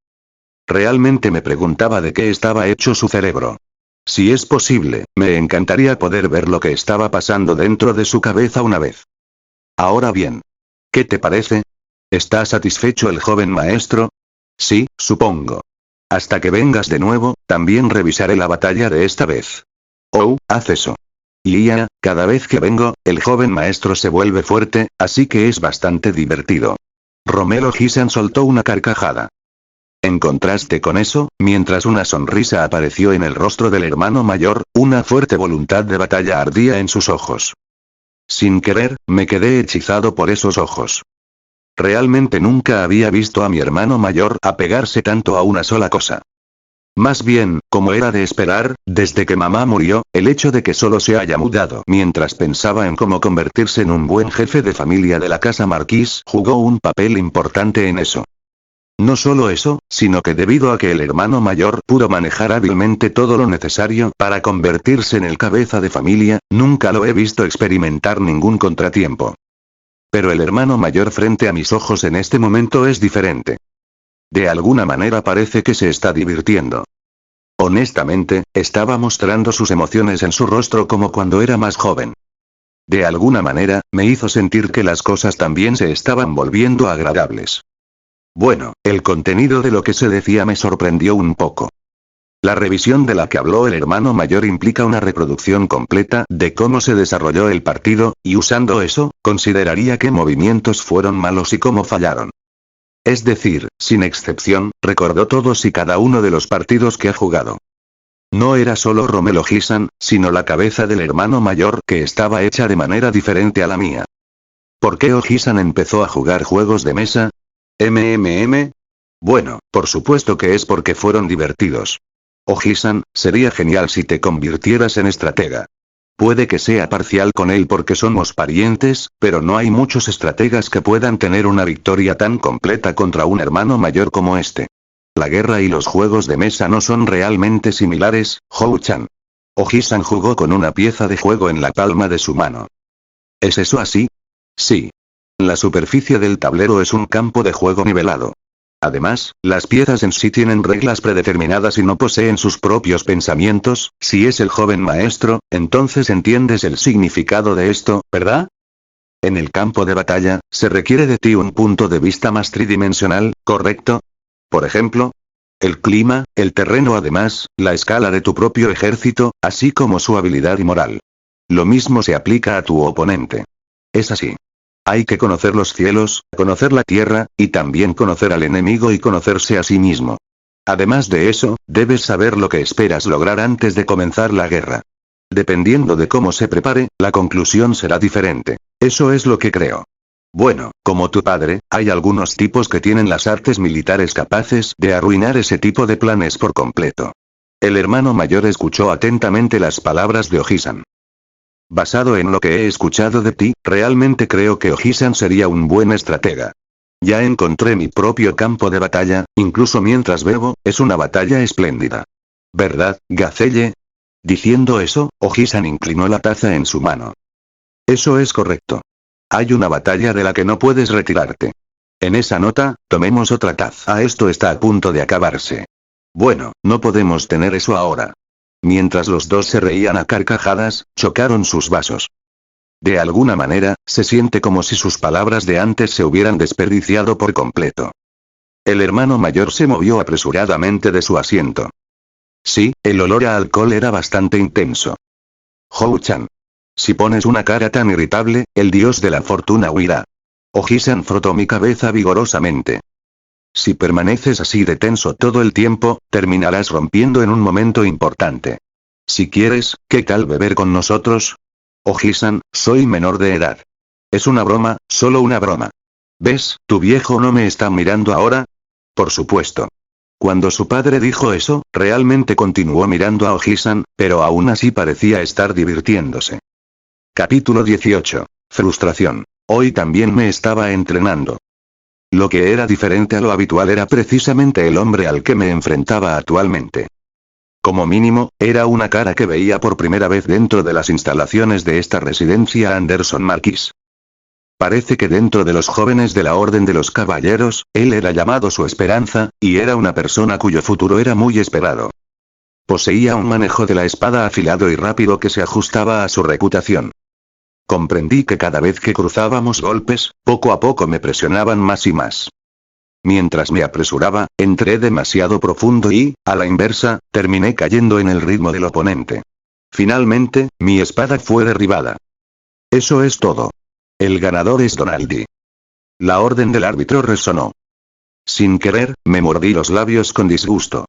Speaker 1: Realmente me preguntaba de qué estaba hecho su cerebro. Si es posible, me encantaría poder ver lo que estaba pasando dentro de su cabeza una vez. Ahora bien. ¿Qué te parece? ¿Está satisfecho el joven maestro? Sí, supongo. Hasta que vengas de nuevo, también revisaré la batalla de esta vez. Oh, haz eso. Cada vez que vengo, el joven maestro se vuelve fuerte, así que es bastante divertido. Romelo Gisan soltó una carcajada. En contraste con eso, mientras una sonrisa apareció en el rostro del hermano mayor, una fuerte voluntad de batalla ardía en sus ojos. Sin querer, me quedé hechizado por esos ojos. Realmente nunca había visto a mi hermano mayor apegarse tanto a una sola cosa. Más bien, como era de esperar, desde que mamá murió, el hecho de que solo se haya mudado mientras pensaba en cómo convertirse en un buen jefe de familia de la casa Marquis jugó un papel importante en eso. No solo eso, sino que debido a que el hermano mayor pudo manejar hábilmente todo lo necesario para convertirse en el cabeza de familia, nunca lo he visto experimentar ningún contratiempo. Pero el hermano mayor frente a mis ojos en este momento es diferente. De alguna manera parece que se está divirtiendo. Honestamente, estaba mostrando sus emociones en su rostro como cuando era más joven. De alguna manera, me hizo sentir que las cosas también se estaban volviendo agradables. Bueno, el contenido de lo que se decía me sorprendió un poco. La revisión de la que habló el hermano mayor implica una reproducción completa de cómo se desarrolló el partido, y usando eso, consideraría qué movimientos fueron malos y cómo fallaron. Es decir, sin excepción, recordó todos y cada uno de los partidos que ha jugado. No era solo Romelo Gisan, sino la cabeza del hermano mayor que estaba hecha de manera diferente a la mía. ¿Por qué Ojisan empezó a jugar juegos de mesa? Bueno, por supuesto que es porque fueron divertidos. Ojisan, sería genial si te convirtieras en estratega. Puede que sea parcial con él porque somos parientes, pero no hay muchos estrategas que puedan tener una victoria tan completa contra un hermano mayor como este. La guerra y los juegos de mesa no son realmente similares, Hou-chan. Ojisan jugó con una pieza de juego en la palma de su mano. ¿Es eso así? Sí. La superficie del tablero es un campo de juego nivelado. Además, las piezas en sí tienen reglas predeterminadas y no poseen sus propios pensamientos. Si es el joven maestro, entonces entiendes el significado de esto, ¿verdad? En el campo de batalla, se requiere de ti un punto de vista más tridimensional, ¿correcto? Por ejemplo, el clima, el terreno, además, la escala de tu propio ejército, así como su habilidad y moral. Lo mismo se aplica a tu oponente. Es así. Hay que conocer los cielos, conocer la tierra, y también conocer al enemigo y conocerse a sí mismo. Además de eso, debes saber lo que esperas lograr antes de comenzar la guerra. Dependiendo de cómo se prepare, la conclusión será diferente. Eso es lo que creo. Bueno, como tu padre, hay algunos tipos que tienen las artes militares capaces de arruinar ese tipo de planes por completo. El hermano mayor escuchó atentamente las palabras de Ojisan. Basado en lo que he escuchado de ti, realmente creo que Ojisan sería un buen estratega. Ya encontré mi propio campo de batalla, incluso mientras bebo, es una batalla espléndida. ¿Verdad, Gacelle? Diciendo eso, Ojisan inclinó la taza en su mano. Eso es correcto. Hay una batalla de la que no puedes retirarte. En esa nota, tomemos otra taza. Esto está a punto de acabarse. Bueno, no podemos tener eso ahora. Mientras los dos se reían a carcajadas, chocaron sus vasos. De alguna manera, se siente como si sus palabras de antes se hubieran desperdiciado por completo. El hermano mayor se movió apresuradamente de su asiento. Sí, el olor a alcohol era bastante intenso. Hou-chan. Si pones una cara tan irritable, el dios de la fortuna huirá. Oji-san frotó mi cabeza vigorosamente. Si permaneces así de tenso todo el tiempo, terminarás rompiendo en un momento importante. Si quieres, ¿qué tal beber con nosotros? Oji-san, soy menor de edad. Es una broma, solo una broma. ¿Ves, tu viejo no me está mirando ahora? Por supuesto. Cuando su padre dijo eso, realmente continuó mirando a Oji-san, pero aún así parecía estar divirtiéndose. Capítulo 18. Frustración. Hoy también me estaba entrenando. Lo que era diferente a lo habitual era precisamente el hombre al que me enfrentaba actualmente. Como mínimo, era una cara que veía por primera vez dentro de las instalaciones de esta residencia Anderson Marquis. Parece que dentro de los jóvenes de la Orden de los Caballeros, él era llamado su esperanza, y era una persona cuyo futuro era muy esperado. Poseía un manejo de la espada afilado y rápido que se ajustaba a su reputación. Comprendí que cada vez que cruzábamos golpes, poco a poco me presionaban más y más. Mientras me apresuraba, entré demasiado profundo y, a la inversa, terminé cayendo en el ritmo del oponente. Finalmente, mi espada fue derribada. Eso es todo. El ganador es Donaldi. La orden del árbitro resonó. Sin querer, me mordí los labios con disgusto.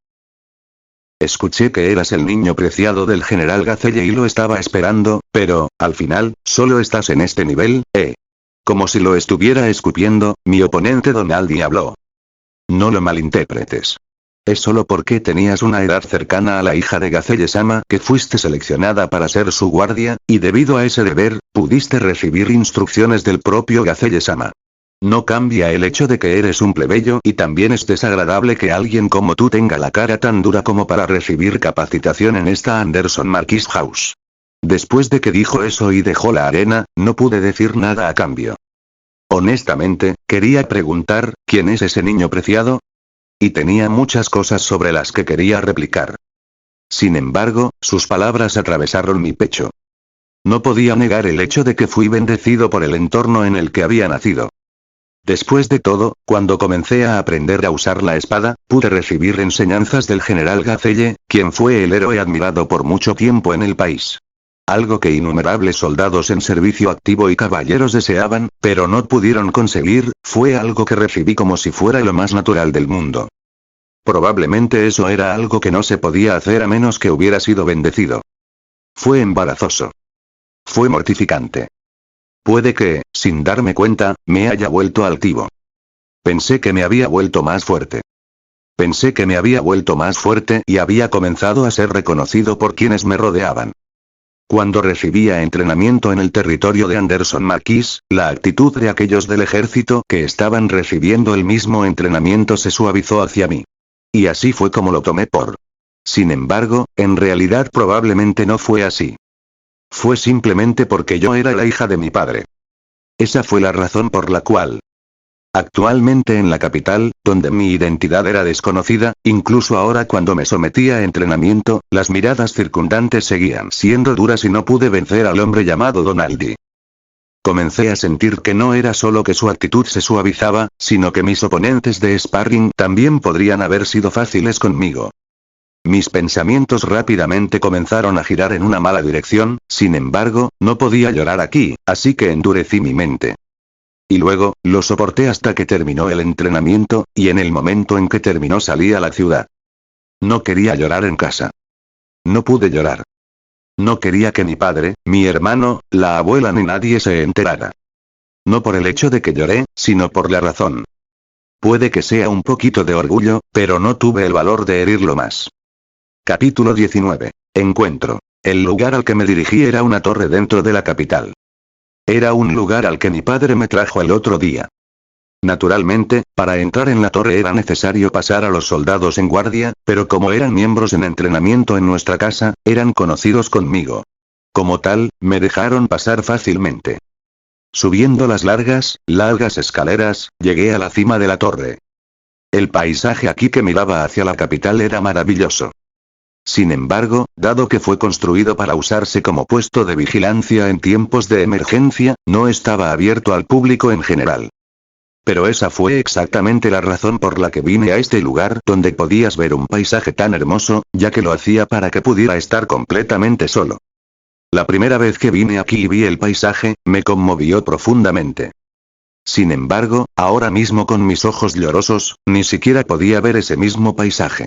Speaker 1: Escuché que eras el niño preciado del general Gacelle y lo estaba esperando, pero, al final, solo estás en este nivel, ¿eh? Como si lo estuviera escupiendo, mi oponente Donaldi habló. No lo malinterpretes. Es solo porque tenías una edad cercana a la hija de Gacelle-sama que fuiste seleccionada para ser su guardia, y debido a ese deber, pudiste recibir instrucciones del propio Gacelle-sama. No cambia el hecho de que eres un plebeyo y también es desagradable que alguien como tú tenga la cara tan dura como para recibir capacitación en esta Anderson Marquis House. Después de que dijo eso y dejó la arena, no pude decir nada a cambio. Honestamente, quería preguntar, ¿quién es ese niño preciado? Y tenía muchas cosas sobre las que quería replicar. Sin embargo, sus palabras atravesaron mi pecho. No podía negar el hecho de que fui bendecido por el entorno en el que había nacido. Después de todo, cuando comencé a aprender a usar la espada, pude recibir enseñanzas del general Gacelle, quien fue el héroe admirado por mucho tiempo en el país. Algo que innumerables soldados en servicio activo y caballeros deseaban, pero no pudieron conseguir, fue algo que recibí como si fuera lo más natural del mundo. Probablemente eso era algo que no se podía hacer a menos que hubiera sido bendecido. Fue embarazoso. Fue mortificante. Puede que, sin darme cuenta, me haya vuelto altivo. Pensé que me había vuelto más fuerte. Pensé que me había vuelto más fuerte y había comenzado a ser reconocido por quienes me rodeaban. Cuando recibía entrenamiento en el territorio de Anderson Marquis, la actitud de aquellos del ejército que estaban recibiendo el mismo entrenamiento se suavizó hacia mí. Y así fue como lo tomé por. Sin embargo, en realidad probablemente no fue así. Fue simplemente porque yo era la hija de mi padre. Esa fue la razón por la cual. Actualmente en la capital, donde mi identidad era desconocida, incluso ahora cuando me sometía a entrenamiento, las miradas circundantes seguían siendo duras y no pude vencer al hombre llamado Donaldi. Comencé a sentir que no era solo que su actitud se suavizaba, sino que mis oponentes de sparring también podrían haber sido fáciles conmigo. Mis pensamientos rápidamente comenzaron a girar en una mala dirección, sin embargo, no podía llorar aquí, así que endurecí mi mente. Y luego, lo soporté hasta que terminó el entrenamiento, y en el momento en que terminó salí a la ciudad. No quería llorar en casa. No pude llorar. No quería que mi padre, mi hermano, la abuela ni nadie se enterara. No por el hecho de que lloré, sino por la razón. Puede que sea un poquito de orgullo, pero no tuve el valor de herirlo más. Capítulo 19. Encuentro. El lugar al que me dirigí era una torre dentro de la capital. Era un lugar al que mi padre me trajo el otro día. Naturalmente, para entrar en la torre era necesario pasar a los soldados en guardia, pero como eran miembros en entrenamiento en nuestra casa, eran conocidos conmigo. Como tal, me dejaron pasar fácilmente. Subiendo las largas escaleras, llegué a la cima de la torre. El paisaje aquí que miraba hacia la capital era maravilloso. Sin embargo, dado que fue construido para usarse como puesto de vigilancia en tiempos de emergencia, no estaba abierto al público en general. Pero esa fue exactamente la razón por la que vine a este lugar donde podías ver un paisaje tan hermoso, ya que lo hacía para que pudiera estar completamente solo. La primera vez que vine aquí y vi el paisaje, me conmovió profundamente. Sin embargo, ahora mismo con mis ojos llorosos, ni siquiera podía ver ese mismo paisaje.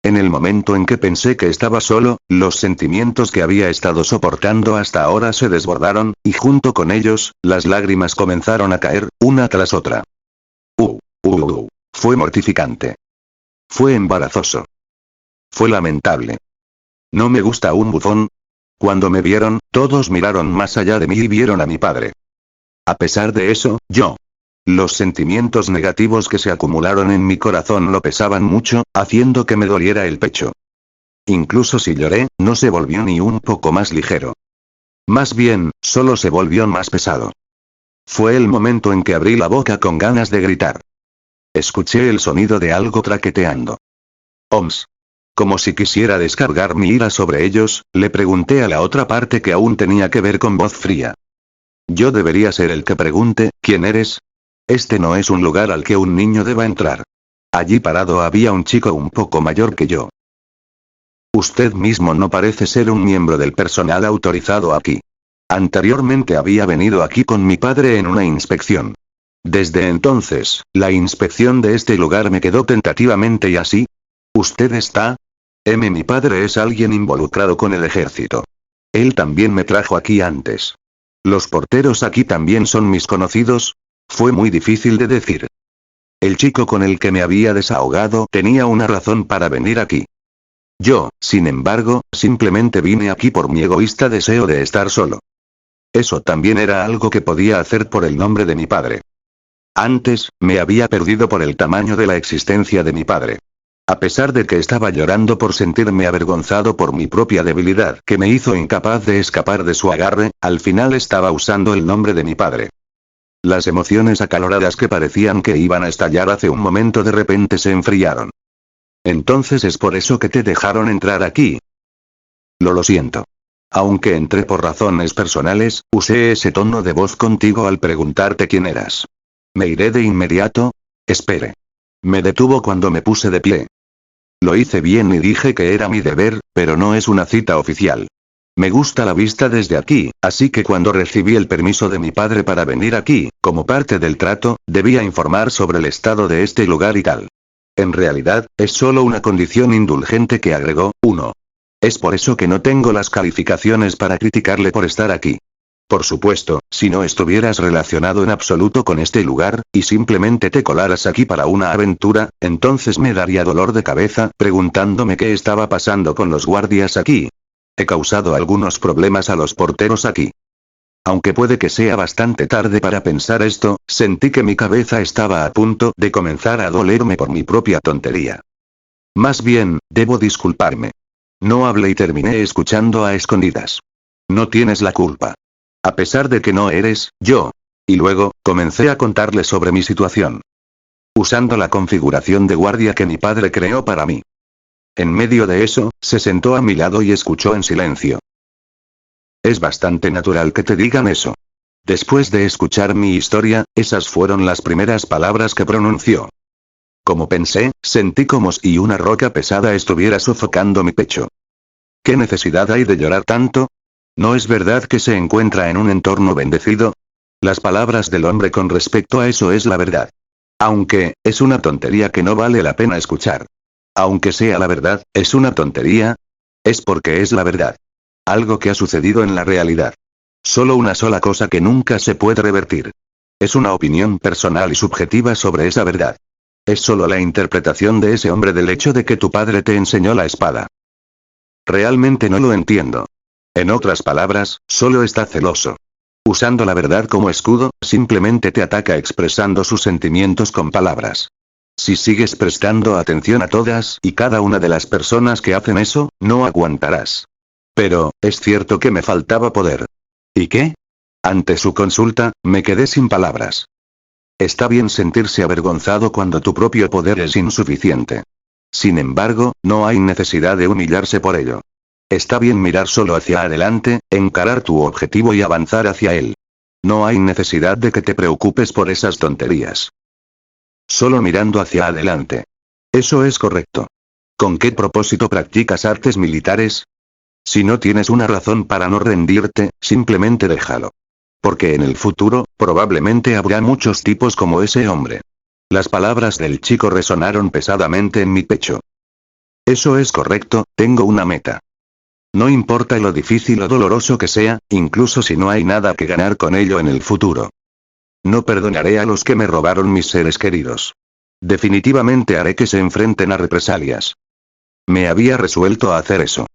Speaker 1: En el momento en que pensé que estaba solo, los sentimientos que había estado soportando hasta ahora se desbordaron, y junto con ellos, las lágrimas comenzaron a caer, una tras otra. Fue mortificante. Fue embarazoso. Fue lamentable. ¿No me gusta un bufón? Cuando me vieron, todos miraron más allá de mí y vieron a mi padre. A pesar de eso, los sentimientos negativos que se acumularon en mi corazón lo pesaban mucho, haciendo que me doliera el pecho. Incluso si lloré, no se volvió ni un poco más ligero. Más bien, solo se volvió más pesado. Fue el momento en que abrí la boca con ganas de gritar. Escuché el sonido de algo traqueteando. Oms. Como si quisiera descargar mi ira sobre ellos, le pregunté a la otra parte que aún tenía que ver con voz fría. Yo debería ser el que pregunte, ¿quién eres? Este no es un lugar al que un niño deba entrar. Allí parado había un chico un poco mayor que yo. Usted mismo no parece ser un miembro del personal autorizado aquí. Anteriormente había venido aquí con mi padre en una inspección. Desde entonces, la inspección de este lugar me quedó tentativamente y así. ¿Usted está? Mi padre es alguien involucrado con el ejército. Él también me trajo aquí antes. ¿Los porteros aquí también son mis conocidos? Fue muy difícil de decir. El chico con el que me había desahogado tenía una razón para venir aquí. Yo, sin embargo, simplemente vine aquí por mi egoísta deseo de estar solo. Eso también era algo que podía hacer por el nombre de mi padre. Antes, me había perdido por el tamaño de la existencia de mi padre. A pesar de que estaba llorando por sentirme avergonzado por mi propia debilidad que me hizo incapaz de escapar de su agarre, al final estaba usando el nombre de mi padre. Las emociones acaloradas que parecían que iban a estallar hace un momento de repente se enfriaron. Entonces es por eso que te dejaron entrar aquí. Lo siento. Aunque entré por razones personales, usé ese tono de voz contigo al preguntarte quién eras. ¿Me iré de inmediato? Espere. Me detuvo cuando me puse de pie. Lo hice bien y dije que era mi deber, pero no es una cita oficial. Me gusta la vista desde aquí, así que cuando recibí el permiso de mi padre para venir aquí, como parte del trato, debía informar sobre el estado de este lugar y tal. En realidad, es solo una condición indulgente que agregó, 1. Es por eso que no tengo las calificaciones para criticarle por estar aquí. Por supuesto, si no estuvieras relacionado en absoluto con este lugar, y simplemente te colaras aquí para una aventura, entonces me daría dolor de cabeza preguntándome qué estaba pasando con los guardias aquí. He causado algunos problemas a los porteros aquí. Aunque puede que sea bastante tarde para pensar esto, sentí que mi cabeza estaba a punto de comenzar a dolerme por mi propia tontería. Más bien, debo disculparme. No hablé y terminé escuchando a escondidas. No tienes la culpa. A pesar de que no eres yo. Y luego, comencé a contarle sobre mi situación. Usando la configuración de guardia que mi padre creó para mí. En medio de eso, se sentó a mi lado y escuchó en silencio. Es bastante natural que te digan eso. Después de escuchar mi historia, esas fueron las primeras palabras que pronunció. Como pensé, sentí como si una roca pesada estuviera sofocando mi pecho. ¿Qué necesidad hay de llorar tanto? ¿No es verdad que se encuentra en un entorno bendecido? Las palabras del hombre con respecto a eso es la verdad. Aunque, es una tontería que no vale la pena escuchar. Aunque sea la verdad, ¿es una tontería? Es porque es la verdad. Algo que ha sucedido en la realidad. Solo una sola cosa que nunca se puede revertir. Es una opinión personal y subjetiva sobre esa verdad. Es solo la interpretación de ese hombre del hecho de que tu padre te enseñó la espada. Realmente no lo entiendo. En otras palabras, solo está celoso. Usando la verdad como escudo, simplemente te ataca expresando sus sentimientos con palabras. Si sigues prestando atención a todas y cada una de las personas que hacen eso, no aguantarás. Pero, es cierto que me faltaba poder. ¿Y qué? Ante su consulta, me quedé sin palabras. Está bien sentirse avergonzado cuando tu propio poder es insuficiente. Sin embargo, no hay necesidad de humillarse por ello. Está bien mirar solo hacia adelante, encarar tu objetivo y avanzar hacia él. No hay necesidad de que te preocupes por esas tonterías. Solo mirando hacia adelante. Eso es correcto. ¿Con qué propósito practicas artes militares? Si no tienes una razón para no rendirte, simplemente déjalo. Porque en el futuro, probablemente habrá muchos tipos como ese hombre. Las palabras del chico resonaron pesadamente en mi pecho. Eso es correcto, tengo una meta. No importa lo difícil o doloroso que sea, incluso si no hay nada que ganar con ello en el futuro. No perdonaré a los que me robaron mis seres queridos. Definitivamente haré que se enfrenten a represalias. Me había resuelto a hacer eso.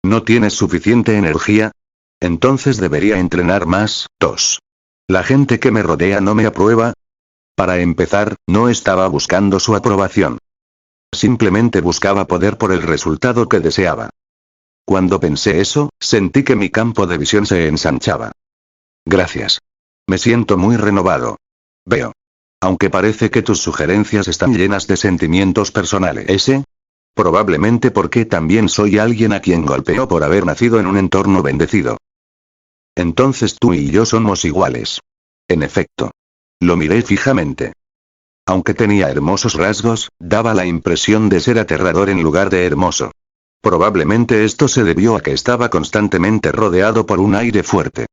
Speaker 1: ¿No tienes suficiente energía? Entonces debería entrenar más. 2. La gente que me rodea no me aprueba. Para empezar, no estaba buscando su aprobación. Simplemente buscaba poder por el resultado que deseaba. Cuando pensé eso, sentí que mi campo de visión se ensanchaba. Gracias. Me siento muy renovado. Veo. Aunque parece que tus sugerencias están llenas de sentimientos personales. ¿Ese? Probablemente porque también soy alguien a quien golpeó por haber nacido en un entorno bendecido. Entonces tú y yo somos iguales. En efecto. Lo miré fijamente. Aunque tenía hermosos rasgos, daba la impresión de ser aterrador en lugar de hermoso. Probablemente esto se debió a que estaba constantemente rodeado por un aire fuerte.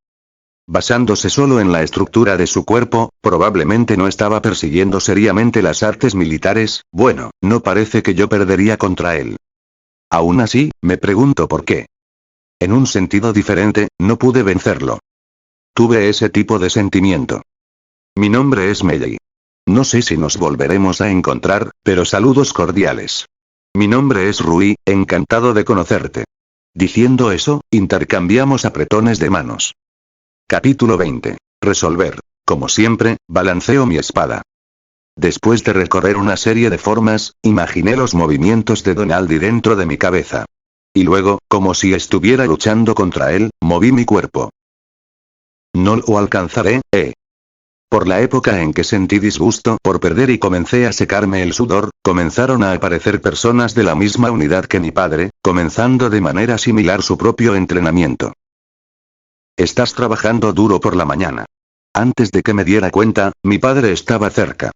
Speaker 1: Basándose solo en la estructura de su cuerpo, probablemente no estaba persiguiendo seriamente las artes militares. Bueno, no parece que yo perdería contra él. Aún así, me pregunto por qué. En un sentido diferente, no pude vencerlo. Tuve ese tipo de sentimiento. Mi nombre es Meiji. No sé si nos volveremos a encontrar, pero saludos cordiales. Mi nombre es Rui, encantado de conocerte. Diciendo eso, intercambiamos apretones de manos. Capítulo 20. Resolver. Como siempre, balanceo mi espada. Después de recorrer una serie de formas, imaginé los movimientos de Donaldi dentro de mi cabeza. Y luego, como si estuviera luchando contra él, moví mi cuerpo. No lo alcanzaré, Por la época en que sentí disgusto por perder y comencé a secarme el sudor, comenzaron a aparecer personas de la misma unidad que mi padre, comenzando de manera similar su propio entrenamiento. Estás trabajando duro por la mañana. Antes de que me diera cuenta, mi padre estaba cerca.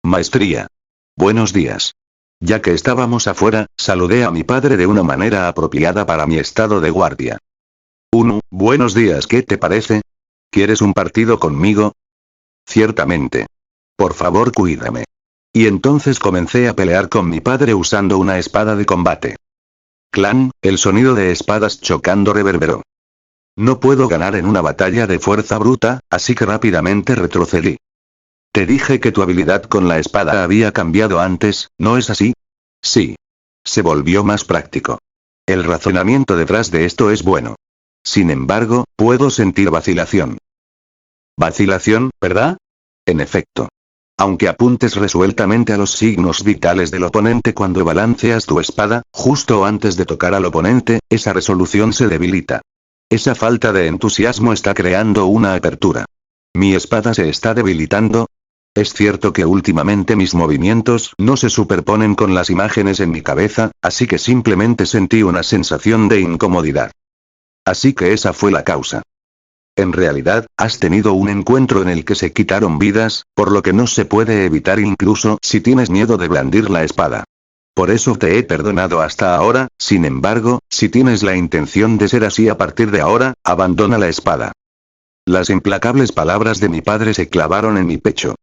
Speaker 1: Maestría. Buenos días. Ya que estábamos afuera, saludé a mi padre de una manera apropiada para mi estado de guardia. Buenos días, ¿qué te parece? ¿Quieres un partido conmigo? Ciertamente. Por favor, cuídame. Y entonces comencé a pelear con mi padre usando una espada de combate. Clan, el sonido de espadas chocando reverberó. No puedo ganar en una batalla de fuerza bruta, así que rápidamente retrocedí. Te dije que tu habilidad con la espada había cambiado antes, ¿no es así? Sí. Se volvió más práctico. El razonamiento detrás de esto es bueno. Sin embargo, puedo sentir vacilación. Vacilación, ¿verdad? En efecto. Aunque apuntes resueltamente a los signos vitales del oponente cuando balanceas tu espada, justo antes de tocar al oponente, esa resolución se debilita. Esa falta de entusiasmo está creando una apertura. ¿Mi espada se está debilitando? Es cierto que últimamente mis movimientos no se superponen con las imágenes en mi cabeza, así que simplemente sentí una sensación de incomodidad. Así que esa fue la causa. En realidad, has tenido un encuentro en el que se quitaron vidas, por lo que no se puede evitar incluso si tienes miedo de blandir la espada. Por eso te he perdonado hasta ahora, sin embargo, si tienes la intención de ser así a partir de ahora, abandona la espada. Las implacables palabras de mi padre se clavaron en mi pecho.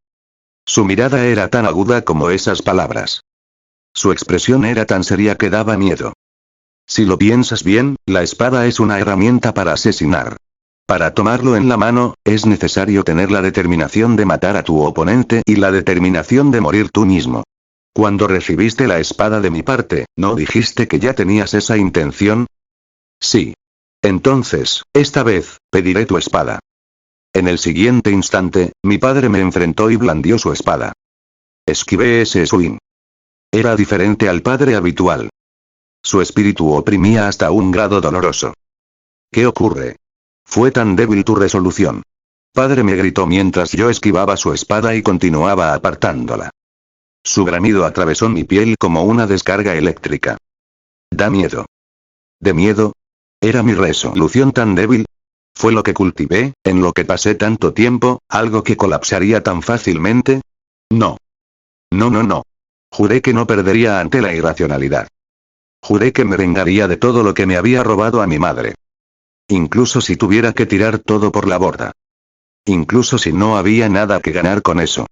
Speaker 1: Su mirada era tan aguda como esas palabras. Su expresión era tan seria que daba miedo. Si lo piensas bien, la espada es una herramienta para asesinar. Para tomarlo en la mano, es necesario tener la determinación de matar a tu oponente y la determinación de morir tú mismo. Cuando recibiste la espada de mi parte, ¿no dijiste que ya tenías esa intención? Sí. Entonces, esta vez, pediré tu espada. En el siguiente instante, mi padre me enfrentó y blandió su espada. Esquivé ese swing. Era diferente al padre habitual. Su espíritu oprimía hasta un grado doloroso. ¿Qué ocurre? Fue tan débil tu resolución. Padre, me gritó mientras yo esquivaba su espada y continuaba apartándola. Su bramido atravesó mi piel como una descarga eléctrica. Da miedo. ¿De miedo? ¿Era mi resolución tan débil? ¿Fue lo que cultivé, en lo que pasé tanto tiempo, algo que colapsaría tan fácilmente? No. No. Juré que no perdería ante la irracionalidad. Juré que me vengaría de todo lo que me había robado a mi madre. Incluso si tuviera que tirar todo por la borda. Incluso si no había nada que ganar con eso.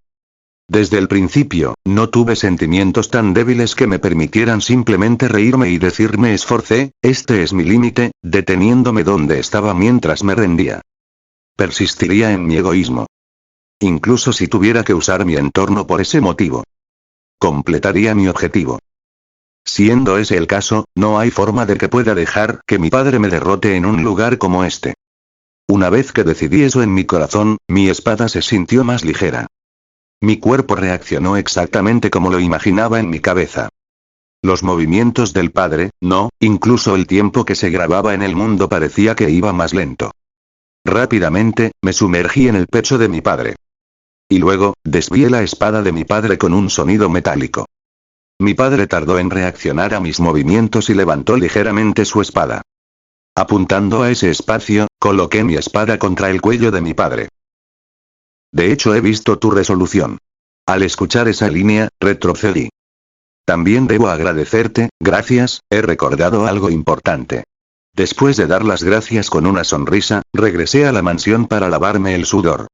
Speaker 1: Desde el principio, no tuve sentimientos tan débiles que me permitieran simplemente reírme y decir me esforcé, este es mi límite, deteniéndome donde estaba mientras me rendía. Persistiría en mi egoísmo. Incluso si tuviera que usar mi entorno por ese motivo. Completaría mi objetivo. Siendo ese el caso, no hay forma de que pueda dejar que mi padre me derrote en un lugar como este. Una vez que decidí eso en mi corazón, mi espada se sintió más ligera. Mi cuerpo reaccionó exactamente como lo imaginaba en mi cabeza. Los movimientos del padre, no, incluso el tiempo que se grababa en el mundo parecía que iba más lento. Rápidamente, me sumergí en el pecho de mi padre. Y luego, desvié la espada de mi padre con un sonido metálico. Mi padre tardó en reaccionar a mis movimientos y levantó ligeramente su espada. Apuntando a ese espacio, coloqué mi espada contra el cuello de mi padre. De hecho he visto tu resolución. Al escuchar esa línea, retrocedí. También debo agradecerte, gracias, he recordado algo importante. Después de dar las gracias con una sonrisa, regresé a la mansión para lavarme el sudor.